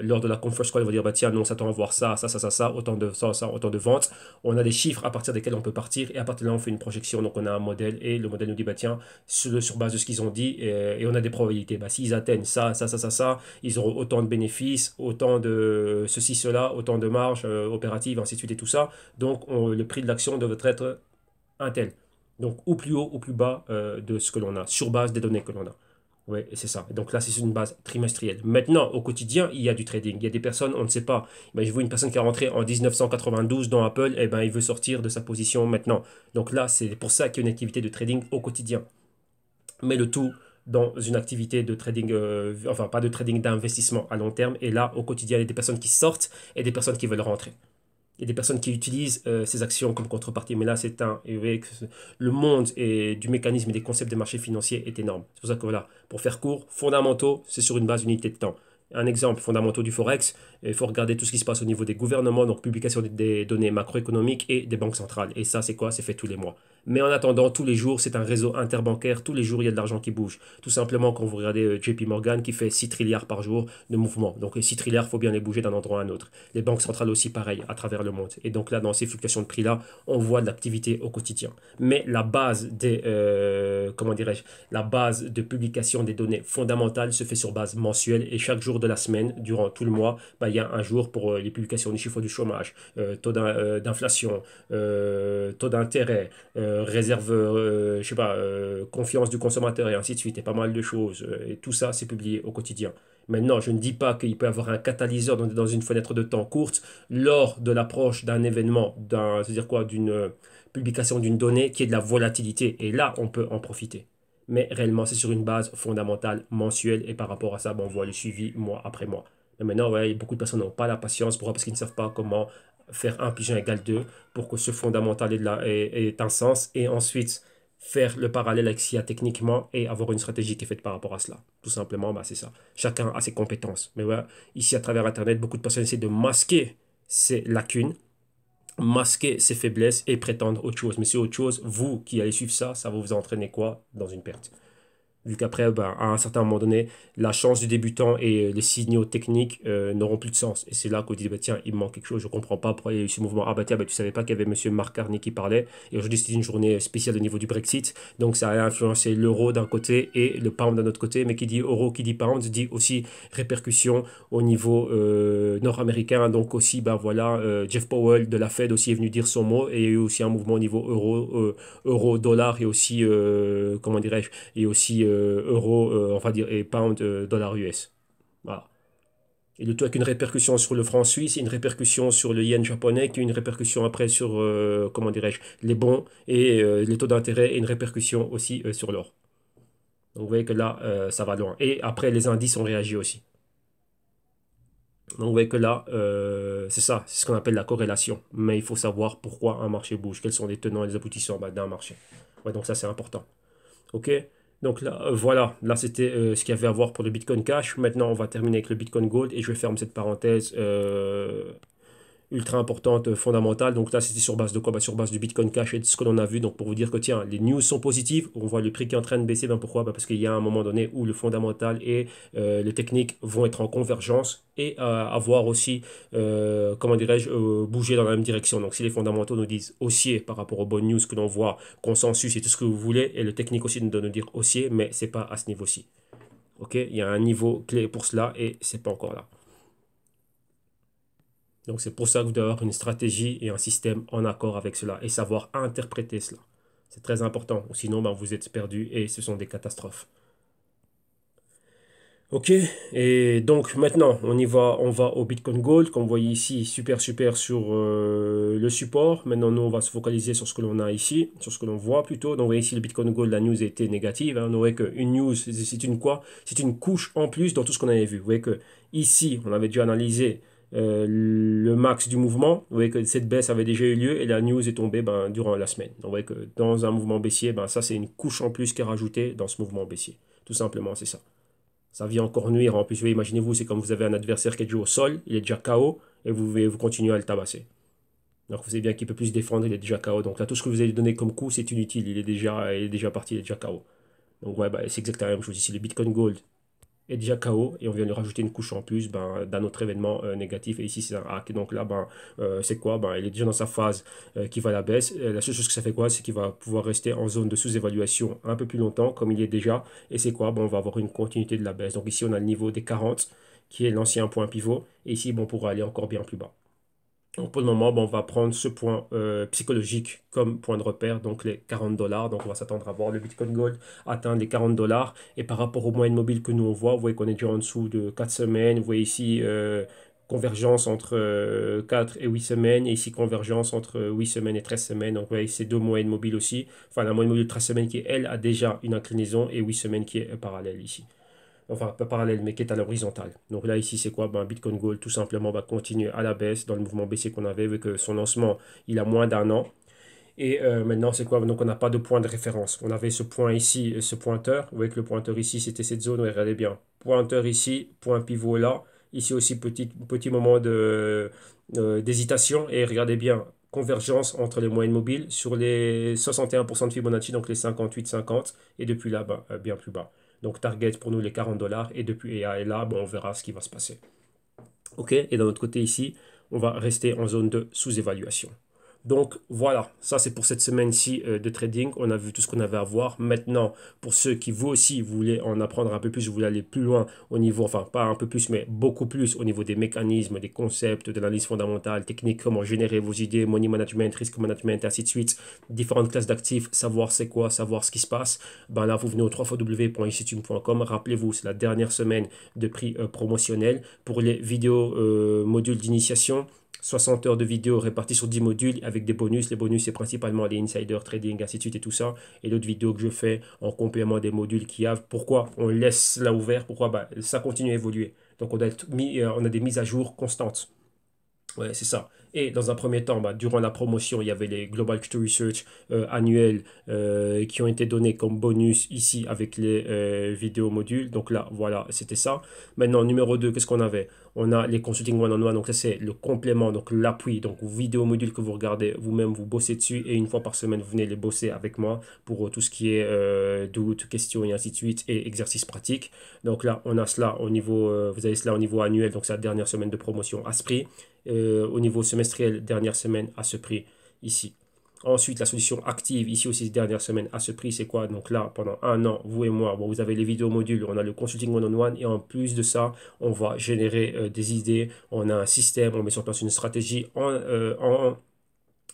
lors de la conference call, on va dire, bah, tiens, nous, on s'attend à voir ça, ça, ça, ça, autant de, ça, autant de ventes. On a des chiffres à partir desquels on peut partir et à partir de là, on fait une projection. Donc, on a un modèle et le modèle nous dit, bah, tiens, sur base de ce qu'ils ont dit et on a des probabilités. Bah, s'ils atteignent ça, ça, ça, ça, ils auront autant de bénéfices, autant de ceci, cela, autant de marge opérative, ainsi de suite et tout ça. Donc, le prix de l'action devrait être un tel. Donc, ou plus haut ou plus bas de ce que l'on a, sur base des données que l'on a. Oui, et c'est ça. Donc là, c'est une base trimestrielle. Maintenant, au quotidien, il y a du trading. Il y a des personnes, on ne sait pas. Ben, je vois une personne qui est rentrée en 1992 dans Apple, et ben, il veut sortir de sa position maintenant. Donc là, c'est pour ça qu'il y a une activité de trading au quotidien. Mais le tout dans une activité de trading, enfin pas de trading d'investissement à long terme. Et là, au quotidien, il y a des personnes qui sortent et des personnes qui veulent rentrer. Il y a des personnes qui utilisent ces actions comme contrepartie, mais là, c'est un. Et vous voyez que le monde du mécanisme et des concepts des marchés financiers est énorme. C'est pour ça que voilà, pour faire court, fondamentaux, c'est sur une base d'unité de temps. Un exemple, fondamentaux du Forex, il faut regarder tout ce qui se passe au niveau des gouvernements, donc publication des données macroéconomiques et des banques centrales. Et ça, c'est quoi? C'est fait tous les mois. Mais en attendant, tous les jours, c'est un réseau interbancaire. Tous les jours, il y a de l'argent qui bouge. Tout simplement, quand vous regardez JP Morgan qui fait 6 trilliards par jour de mouvements. Donc, les 6 trilliards, il faut bien les bouger d'un endroit à un autre. Les banques centrales aussi, pareil, à travers le monde. Et donc là, dans ces fluctuations de prix-là, on voit de l'activité au quotidien. Mais la base des, comment dirais-je, la base de publication des données fondamentales se fait sur base mensuelle et chaque jour de la semaine, durant tout le mois, bah, il y a un jour pour les publications des chiffres du chômage, taux d'inflation, taux d'intérêt, réserve, je sais pas, confiance du consommateur et ainsi de suite, et pas mal de choses. Et tout ça, c'est publié au quotidien. Maintenant, je ne dis pas qu'il peut y avoir un catalyseur dans une fenêtre de temps courte lors de l'approche d'un événement, c'est-à-dire quoi, d'une publication d'une donnée qui est de la volatilité. Et là, on peut en profiter. Mais réellement, c'est sur une base fondamentale mensuelle. Et par rapport à ça, ben, on voit le suivi mois après mois. Mais maintenant, ouais, beaucoup de personnes n'ont pas la patience. Pourquoi? Parce qu'ils ne savent pas comment faire 1 plus 1 égale 2 pour que ce fondamental ait un sens. Et ensuite, faire le parallèle avec ce qu'il y a techniquement et avoir une stratégie qui est faite par rapport à cela. Tout simplement, bah, c'est ça. Chacun a ses compétences. Mais ouais, ici, à travers Internet, beaucoup de personnes essaient de masquer ces lacunes, masquer ses faiblesses et prétendre autre chose. Mais c'est autre chose. Vous qui allez suivre ça, ça va vous entraîner quoi? Dans une perte. Vu qu'après, ben, à un certain moment donné, la chance du débutant et les signaux techniques n'auront plus de sens. Et c'est là qu'on dit, bah, tiens, il me manque quelque chose, je ne comprends pas pourquoi il y a eu ce mouvement. Ah bah tiens, bah, tu ne savais pas qu'il y avait monsieur Mark Carney qui parlait. Et aujourd'hui, c'était une journée spéciale au niveau du Brexit. Donc ça a influencé l'euro d'un côté et le pound d'un autre côté. Mais qui dit euro, qui dit pound, dit aussi répercussions au niveau nord-américain. Donc aussi, ben voilà, Jeff Powell de la Fed aussi est venu dire son mot. Et il y a eu aussi un mouvement au niveau euro-dollar et aussi, comment dirais-je, et aussi euro, enfin dire, et pound, dollar US. Voilà. Et le tout avec une répercussion sur le franc suisse, une répercussion sur le yen japonais, qui a une répercussion après sur, comment dirais-je, les bons et les taux d'intérêt, et une répercussion aussi sur l'or. Donc vous voyez que là, ça va loin. Et après, les indices ont réagi aussi. Donc vous voyez que là, c'est ça, c'est ce qu'on appelle la corrélation. Mais il faut savoir pourquoi un marché bouge, quels sont les tenants et les aboutissants d'un marché. Ouais, donc ça, c'est important. OK? Donc là, voilà, là c'était ce qu'il y avait à voir pour le Bitcoin Cash. Maintenant, on va terminer avec le Bitcoin Gold et je vais fermer cette parenthèse ultra importante, fondamentale. Donc là, c'était sur base de quoi? Bah, sur base du Bitcoin Cash et de ce que l'on a vu. Donc pour vous dire que tiens, les news sont positives, on voit le prix qui est en train de baisser. Ben pourquoi? Bah, parce qu'il y a un moment donné où le fondamental et le technique vont être en convergence et avoir aussi, comment dirais-je, bouger dans la même direction. Donc si les fondamentaux nous disent haussier par rapport aux bonnes news que l'on voit, consensus et tout ce que vous voulez, et le technique aussi nous donne de dire haussier, mais c'est pas à ce niveau-ci. Ok, il y a un niveau clé pour cela et c'est pas encore là. Donc c'est pour ça que vous devez avoir une stratégie et un système en accord avec cela et savoir interpréter cela. C'est très important, sinon ben, vous êtes perdu et ce sont des catastrophes. Ok, et donc maintenant on va au Bitcoin Gold, comme vous voyez ici, super super sur le support. Maintenant nous on va se focaliser sur ce que l'on a ici, sur ce que l'on voit plutôt. Donc vous voyez ici le Bitcoin Gold, la news était négative, hein. On aurait qu'une news, c'est une quoi? C'est une couche en plus dans tout ce qu'on avait vu. Vous voyez que ici on avait déjà analysé le max du mouvement. Vous voyez que cette baisse avait déjà eu lieu et la news est tombée ben, durant la semaine. Donc vous voyez que dans un mouvement baissier, ben, ça c'est une couche en plus qui est rajoutée dans ce mouvement baissier. Tout simplement, c'est ça. Ça vient encore nuire. En plus, imaginez-vous, c'est comme vous avez un adversaire qui est déjà au sol, il est déjà KO, et vous continuez à le tabasser. Donc vous savez bien qu'il peut plus se défendre, il est déjà KO. Donc là, tout ce que vous allez donner comme coup, c'est inutile. Il est déjà parti, il est déjà KO. Donc ouais, bah, c'est exactement la même chose ici. Le Bitcoin Gold est déjà KO et on vient lui rajouter une couche en plus ben, d'un autre événement négatif. Et ici, c'est un hack. Donc là, ben, c'est quoi? Ben, il est déjà dans sa phase qui va à la baisse. La seule chose que ça fait quoi? C'est qu'il va pouvoir rester en zone de sous-évaluation un peu plus longtemps, comme il est déjà. Et c'est quoi? Ben, on va avoir une continuité de la baisse. Donc ici, on a le niveau des 40, qui est l'ancien point pivot. Et ici, bon, on pourra aller encore bien plus bas. Donc pour le moment, bon, on va prendre ce point psychologique comme point de repère, donc les 40 dollars. Donc on va s'attendre à voir le Bitcoin Gold atteindre les 40 dollars. Et par rapport aux moyennes mobiles que nous on voit, vous voyez qu'on est déjà en dessous de 4 semaines. Vous voyez ici convergence entre 4 et 8 semaines. Et ici convergence entre 8 semaines et 13 semaines. Donc vous voyez ces deux moyennes mobiles aussi. Enfin la moyenne mobile de 13 semaines qui, elle, a déjà une inclinaison et 8 semaines qui est parallèle ici, enfin pas parallèle, mais qui est à l'horizontale. Donc là, ici, c'est quoi? Ben, Bitcoin Gold, tout simplement, va continuer à la baisse dans le mouvement baissier qu'on avait, vu que son lancement, il a moins d'un an. Et maintenant, c'est quoi? Donc, on n'a pas de point de référence. On avait ce point ici, ce pointeur. Vous voyez que le pointeur ici, c'était cette zone. Ouais, regardez bien. Pointeur ici, point pivot là. Ici aussi, petit moment d'hésitation. Et regardez bien, convergence entre les moyennes mobiles sur les 61% de Fibonacci, donc les 58-50. Et depuis là, ben, bien plus bas. Donc, target pour nous les 40 dollars. Et depuis et là, bon, on verra ce qui va se passer. OK? Et d'un autre côté ici, on va rester en zone de sous-évaluation. Donc voilà, ça c'est pour cette semaine-ci de trading. On a vu tout ce qu'on avait à voir. Maintenant, pour ceux qui vous aussi voulez en apprendre un peu plus, vous voulez aller plus loin au niveau, enfin pas un peu plus, mais beaucoup plus au niveau des mécanismes, des concepts, de l'analyse fondamentale, technique, comment générer vos idées, money management, risk management, ainsi de suite, différentes classes d'actifs, savoir c'est quoi, savoir ce qui se passe. Ben là, vous venez au www.ictune.com. Rappelez-vous, c'est la dernière semaine de prix promotionnel pour les vidéos modules d'initiation. 60 heures de vidéos réparties sur 10 modules avec des bonus. Les bonus, c'est principalement les insider trading, ainsi de suite et tout ça. Et d'autres vidéos que je fais en complément des modules qu'il y a. Pourquoi on laisse là ouvert? Pourquoi bah, ça continue à évoluer. Donc on a des mises à jour constantes. Ouais, c'est ça. Et dans un premier temps, bah, durant la promotion, il y avait les Global Q2 Research annuels qui ont été donnés comme bonus ici avec les vidéos modules. Donc là, voilà, c'était ça. Maintenant, numéro 2, qu'est-ce qu'on avait? On a les consulting one-on-one. Donc ça, c'est le complément, donc l'appui. Donc vidéo modules que vous regardez vous-même, vous bossez dessus. Et une fois par semaine, vous venez les bosser avec moi pour tout ce qui est doutes, questions et ainsi de suite et exercices pratiques. Donc là, on a cela au niveau, vous avez cela au niveau annuel. Donc c'est la dernière semaine de promotion à ce prix. Au niveau semestriel, dernière semaine à ce prix ici. Ensuite, la solution active, ici aussi, dernière semaine à ce prix, c'est quoi? Donc là, pendant un an, vous et moi, bon, vous avez les vidéos modules, on a le consulting one-on-one, et en plus de ça, on va générer des idées, on a un système, on met sur place une stratégie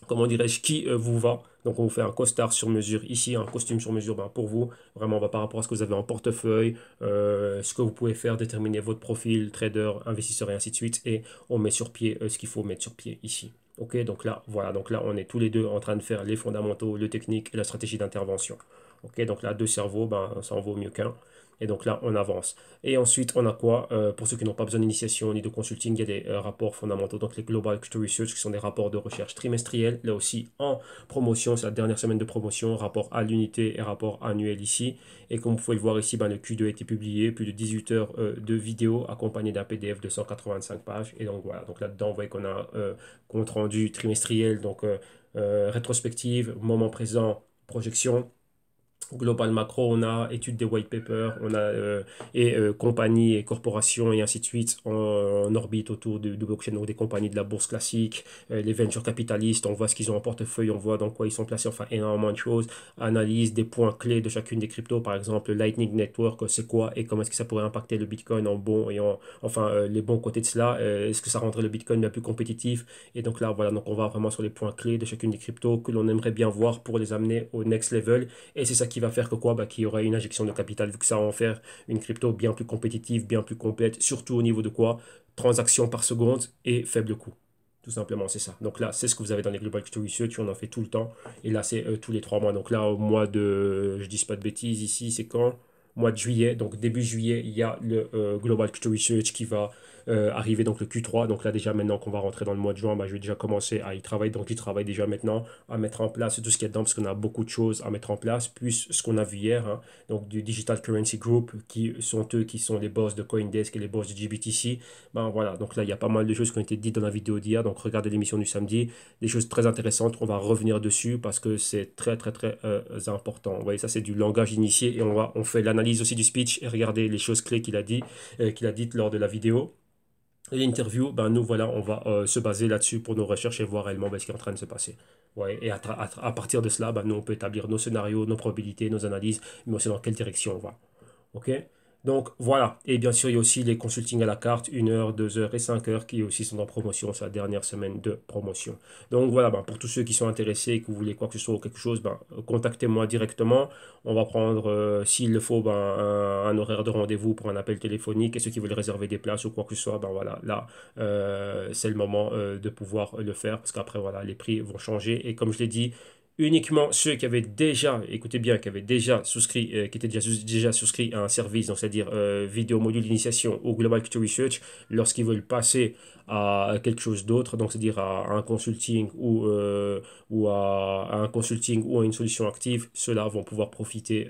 comment dirais-je, qui vous va. Donc on vous fait un costard sur mesure ici, un costume sur mesure ben, pour vous. Vraiment par rapport à ce que vous avez en portefeuille, ce que vous pouvez faire, déterminer votre profil, trader, investisseur et ainsi de suite. Et on met sur pied ce qu'il faut mettre sur pied ici. Ok, donc là, voilà, donc là on est tous les deux en train de faire les fondamentaux, le technique et la stratégie d'intervention. Ok, donc là deux cerveaux, ben, ça en vaut mieux qu'un. Et donc là, on avance. Et ensuite, on a quoi? Pour ceux qui n'ont pas besoin d'initiation ni de consulting, il y a des rapports fondamentaux. Donc les Global Crypto Research, qui sont des rapports de recherche trimestriels. Là aussi, en promotion, c'est la dernière semaine de promotion. Rapport à l'unité et rapport annuel ici. Et comme vous pouvez le voir ici, ben, le Q2 a été publié. Plus de 18 heures de vidéo accompagné d'un PDF de 185 pages. Et donc voilà. Donc là-dedans, vous voyez qu'on a compte rendu trimestriel. Donc rétrospective, moment présent, projection. Global macro, on a étude des white papers, on a compagnies et corporations et ainsi de suite en orbite autour du blockchain, donc des compagnies de la bourse classique, les venture capitalistes, on voit ce qu'ils ont en portefeuille, on voit dans quoi ils sont placés, enfin énormément de choses. Analyse des points clés de chacune des cryptos, par exemple Lightning Network, c'est quoi et comment est-ce que ça pourrait impacter le Bitcoin en bon et enfin les bons côtés de cela, est-ce que ça rendrait le Bitcoin bien plus compétitif? Et donc là, voilà, donc on va vraiment sur les points clés de chacune des cryptos que l'on aimerait bien voir pour les amener au next level. Et c'est ça qui va faire que quoi? Bah, qu'il y aura une injection de capital, vu que ça va en faire une crypto bien plus compétitive, bien plus complète, surtout au niveau de quoi? Transactions par seconde et faible coût. Tout simplement, c'est ça. Donc là, c'est ce que vous avez dans les Global Crypto Research, on en fait tout le temps. Et là, c'est tous les 3 mois. Donc là, au mois de, je dis pas de bêtises, ici, c'est quand? Mois de juillet. Donc début juillet, il y a le Global Crypto Research qui va arriver, donc le Q3. Donc là, déjà maintenant qu'on va rentrer dans le mois de juin, bah, je vais déjà commencer à y travailler. Donc j'y travaille déjà maintenant à mettre en place tout ce qu'il y a dedans, parce qu'on a beaucoup de choses à mettre en place, plus ce qu'on a vu hier, hein, donc du Digital Currency Group, qui sont eux qui sont les boss de CoinDesk et les boss de GBTC. Ben voilà, donc là, il y a pas mal de choses qui ont été dites dans la vidéo d'hier, donc regardez l'émission du samedi, des choses très intéressantes, on va revenir dessus, parce que c'est très, très, très important. Vous voyez, ça, c'est du langage initié, et on fait l'analyse aussi du speech, et regardez les choses clés qu'il a dites lors de la vidéo. Et l'interview, ben nous voilà, on va se baser là-dessus pour nos recherches et voir réellement ben, ce qui est en train de se passer. Ouais, et à partir de cela, ben, nous on peut établir nos scénarios, nos probabilités, nos analyses, mais aussi dans quelle direction on va. OK? Donc voilà. Et bien sûr, il y a aussi les consultings à la carte, 1 heure, 2 heures et 5 heures qui aussi sont en promotion. C'est la dernière semaine de promotion. Donc voilà, ben, pour tous ceux qui sont intéressés et que vous voulez quoi que ce soit ou quelque chose, ben, contactez-moi directement. On va prendre, s'il le faut, ben, un horaire de rendez-vous pour un appel téléphonique. Et ceux qui veulent réserver des places ou quoi que ce soit, ben voilà, là, c'est le moment de pouvoir le faire parce qu'après, voilà, les prix vont changer. Et comme je l'ai dit, uniquement ceux qui avaient déjà, écoutez bien, qui avaient déjà souscrit, qui étaient déjà souscrits à un service, donc c'est-à-dire vidéo module d'initiation ou Global Crypto Research, lorsqu'ils veulent passer à quelque chose d'autre, donc c'est-à-dire à un consulting ou à un consulting ou à une solution active, ceux-là vont pouvoir profiter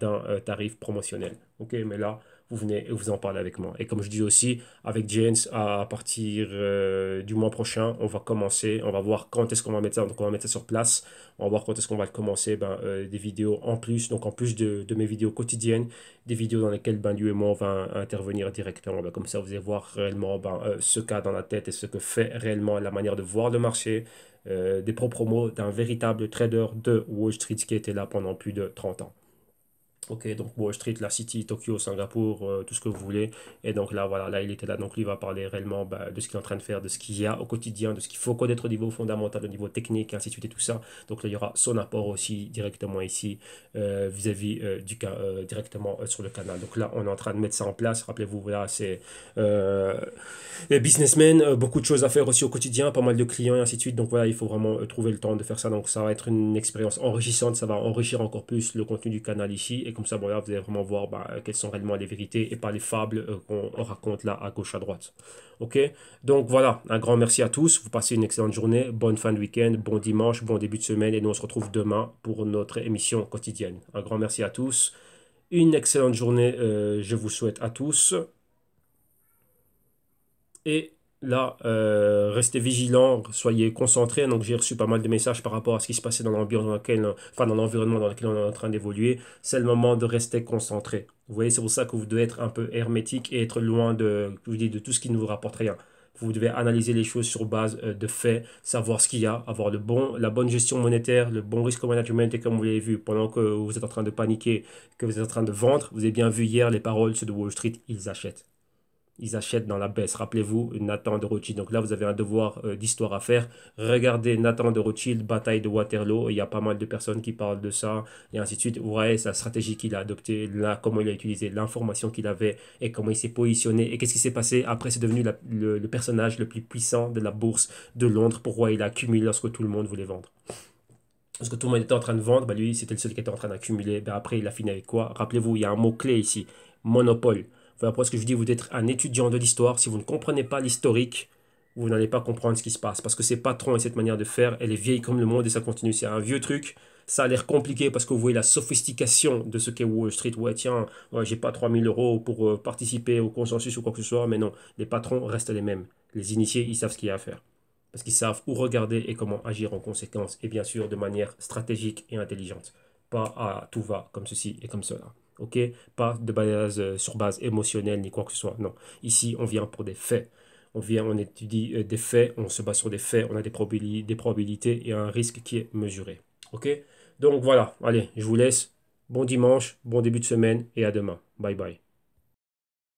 d'un tarif promotionnel. Ok, mais là, vous venez et vous en parlez avec moi. Et comme je dis aussi, avec James, à partir du mois prochain, on va commencer, on va voir quand est-ce qu'on va mettre ça, donc on va mettre ça sur place, on va voir quand est-ce qu'on va le commencer, ben, des vidéos en plus, donc en plus de mes vidéos quotidiennes, des vidéos dans lesquelles ben, lui et moi on va intervenir directement, ben, comme ça vous allez voir réellement ben, ce qu'a dans la tête et ce que fait réellement la manière de voir le marché, des propres mots d'un véritable trader de Wall Street qui était là pendant plus de 30 ans. Ok, donc Wall Street, la City, Tokyo, Singapour, tout ce que vous voulez. Et donc là, voilà, là, il était là. Donc lui va parler réellement bah, de ce qu'il est en train de faire, de ce qu'il y a au quotidien, de ce qu'il faut connaître au niveau fondamental, au niveau technique, et ainsi de suite et tout ça. Donc là, il y aura son apport aussi directement ici, vis-à-vis directement sur le canal. Donc là, on est en train de mettre ça en place. Rappelez-vous, voilà, c'est les businessmen, beaucoup de choses à faire aussi au quotidien, pas mal de clients et ainsi de suite. Donc voilà, il faut vraiment trouver le temps de faire ça. Donc ça va être une expérience enrichissante, ça va enrichir encore plus le contenu du canal ici. Et comme ça, voilà, vous allez vraiment voir bah, quelles sont réellement les vérités et pas les fables qu'on raconte là à gauche, à droite. Ok? Donc voilà, un grand merci à tous. Vous passez une excellente journée, bonne fin de week-end, bon dimanche, bon début de semaine. Et nous, on se retrouve demain pour notre émission quotidienne. Un grand merci à tous. Une excellente journée, je vous souhaite à tous. Et là, restez vigilants, soyez concentrés. Donc, j'ai reçu pas mal de messages par rapport à ce qui se passait dans l'environnement dans lequel, enfin, dans l'environnement dans lequel on est en train d'évoluer. C'est le moment de rester concentré. Vous voyez, c'est pour ça que vous devez être un peu hermétique et être loin de, je vous dis, de tout ce qui ne vous rapporte rien. Vous devez analyser les choses sur base de faits, savoir ce qu'il y a, avoir la bonne gestion monétaire, le bon risque management. Et comme vous l'avez vu, pendant que vous êtes en train de paniquer, que vous êtes en train de vendre, vous avez bien vu hier les paroles, ceux de Wall Street, ils achètent. Ils achètent dans la baisse. Rappelez-vous, Nathan de Rothschild. Donc là, vous avez un devoir d'histoire à faire. Regardez Nathan de Rothschild, bataille de Waterloo. Il y a pas mal de personnes qui parlent de ça, et ainsi de suite. Vous voyez, sa stratégie qu'il a adoptée, là, comment il a utilisé l'information qu'il avait, et comment il s'est positionné. Et qu'est-ce qui s'est passé? Après, c'est devenu le personnage le plus puissant de la bourse de Londres. Pourquoi il a accumulé lorsque tout le monde voulait vendre. Parce que tout le monde était en train de vendre, bah lui, c'était le seul qui était en train d'accumuler. Ben après, il a fini avec quoi? Rappelez-vous, il y a un mot-clé ici, monopole. Voilà pourquoi ce que je dis, vous êtes un étudiant de l'histoire. Si vous ne comprenez pas l'historique, vous n'allez pas comprendre ce qui se passe. Parce que ces patrons et cette manière de faire, elle est vieille comme le monde et ça continue. C'est un vieux truc. Ça a l'air compliqué parce que vous voyez la sophistication de ce qu'est Wall Street. Ouais, tiens, ouais, j'ai pas 3 000 € pour participer au consensus ou quoi que ce soit. Mais non, les patrons restent les mêmes. Les initiés, ils savent ce qu'il y a à faire parce qu'ils savent où regarder et comment agir en conséquence, et bien sûr de manière stratégique et intelligente. Pas à tout va, comme ceci et comme cela. Ok? Pas de base, sur base émotionnelle ni quoi que ce soit. Non. Ici, on vient pour des faits. On vient, on étudie des faits, on se base sur des faits, on a des probabilités et un risque qui est mesuré. Ok? Donc voilà, allez, je vous laisse. Bon dimanche, bon début de semaine et à demain. Bye bye.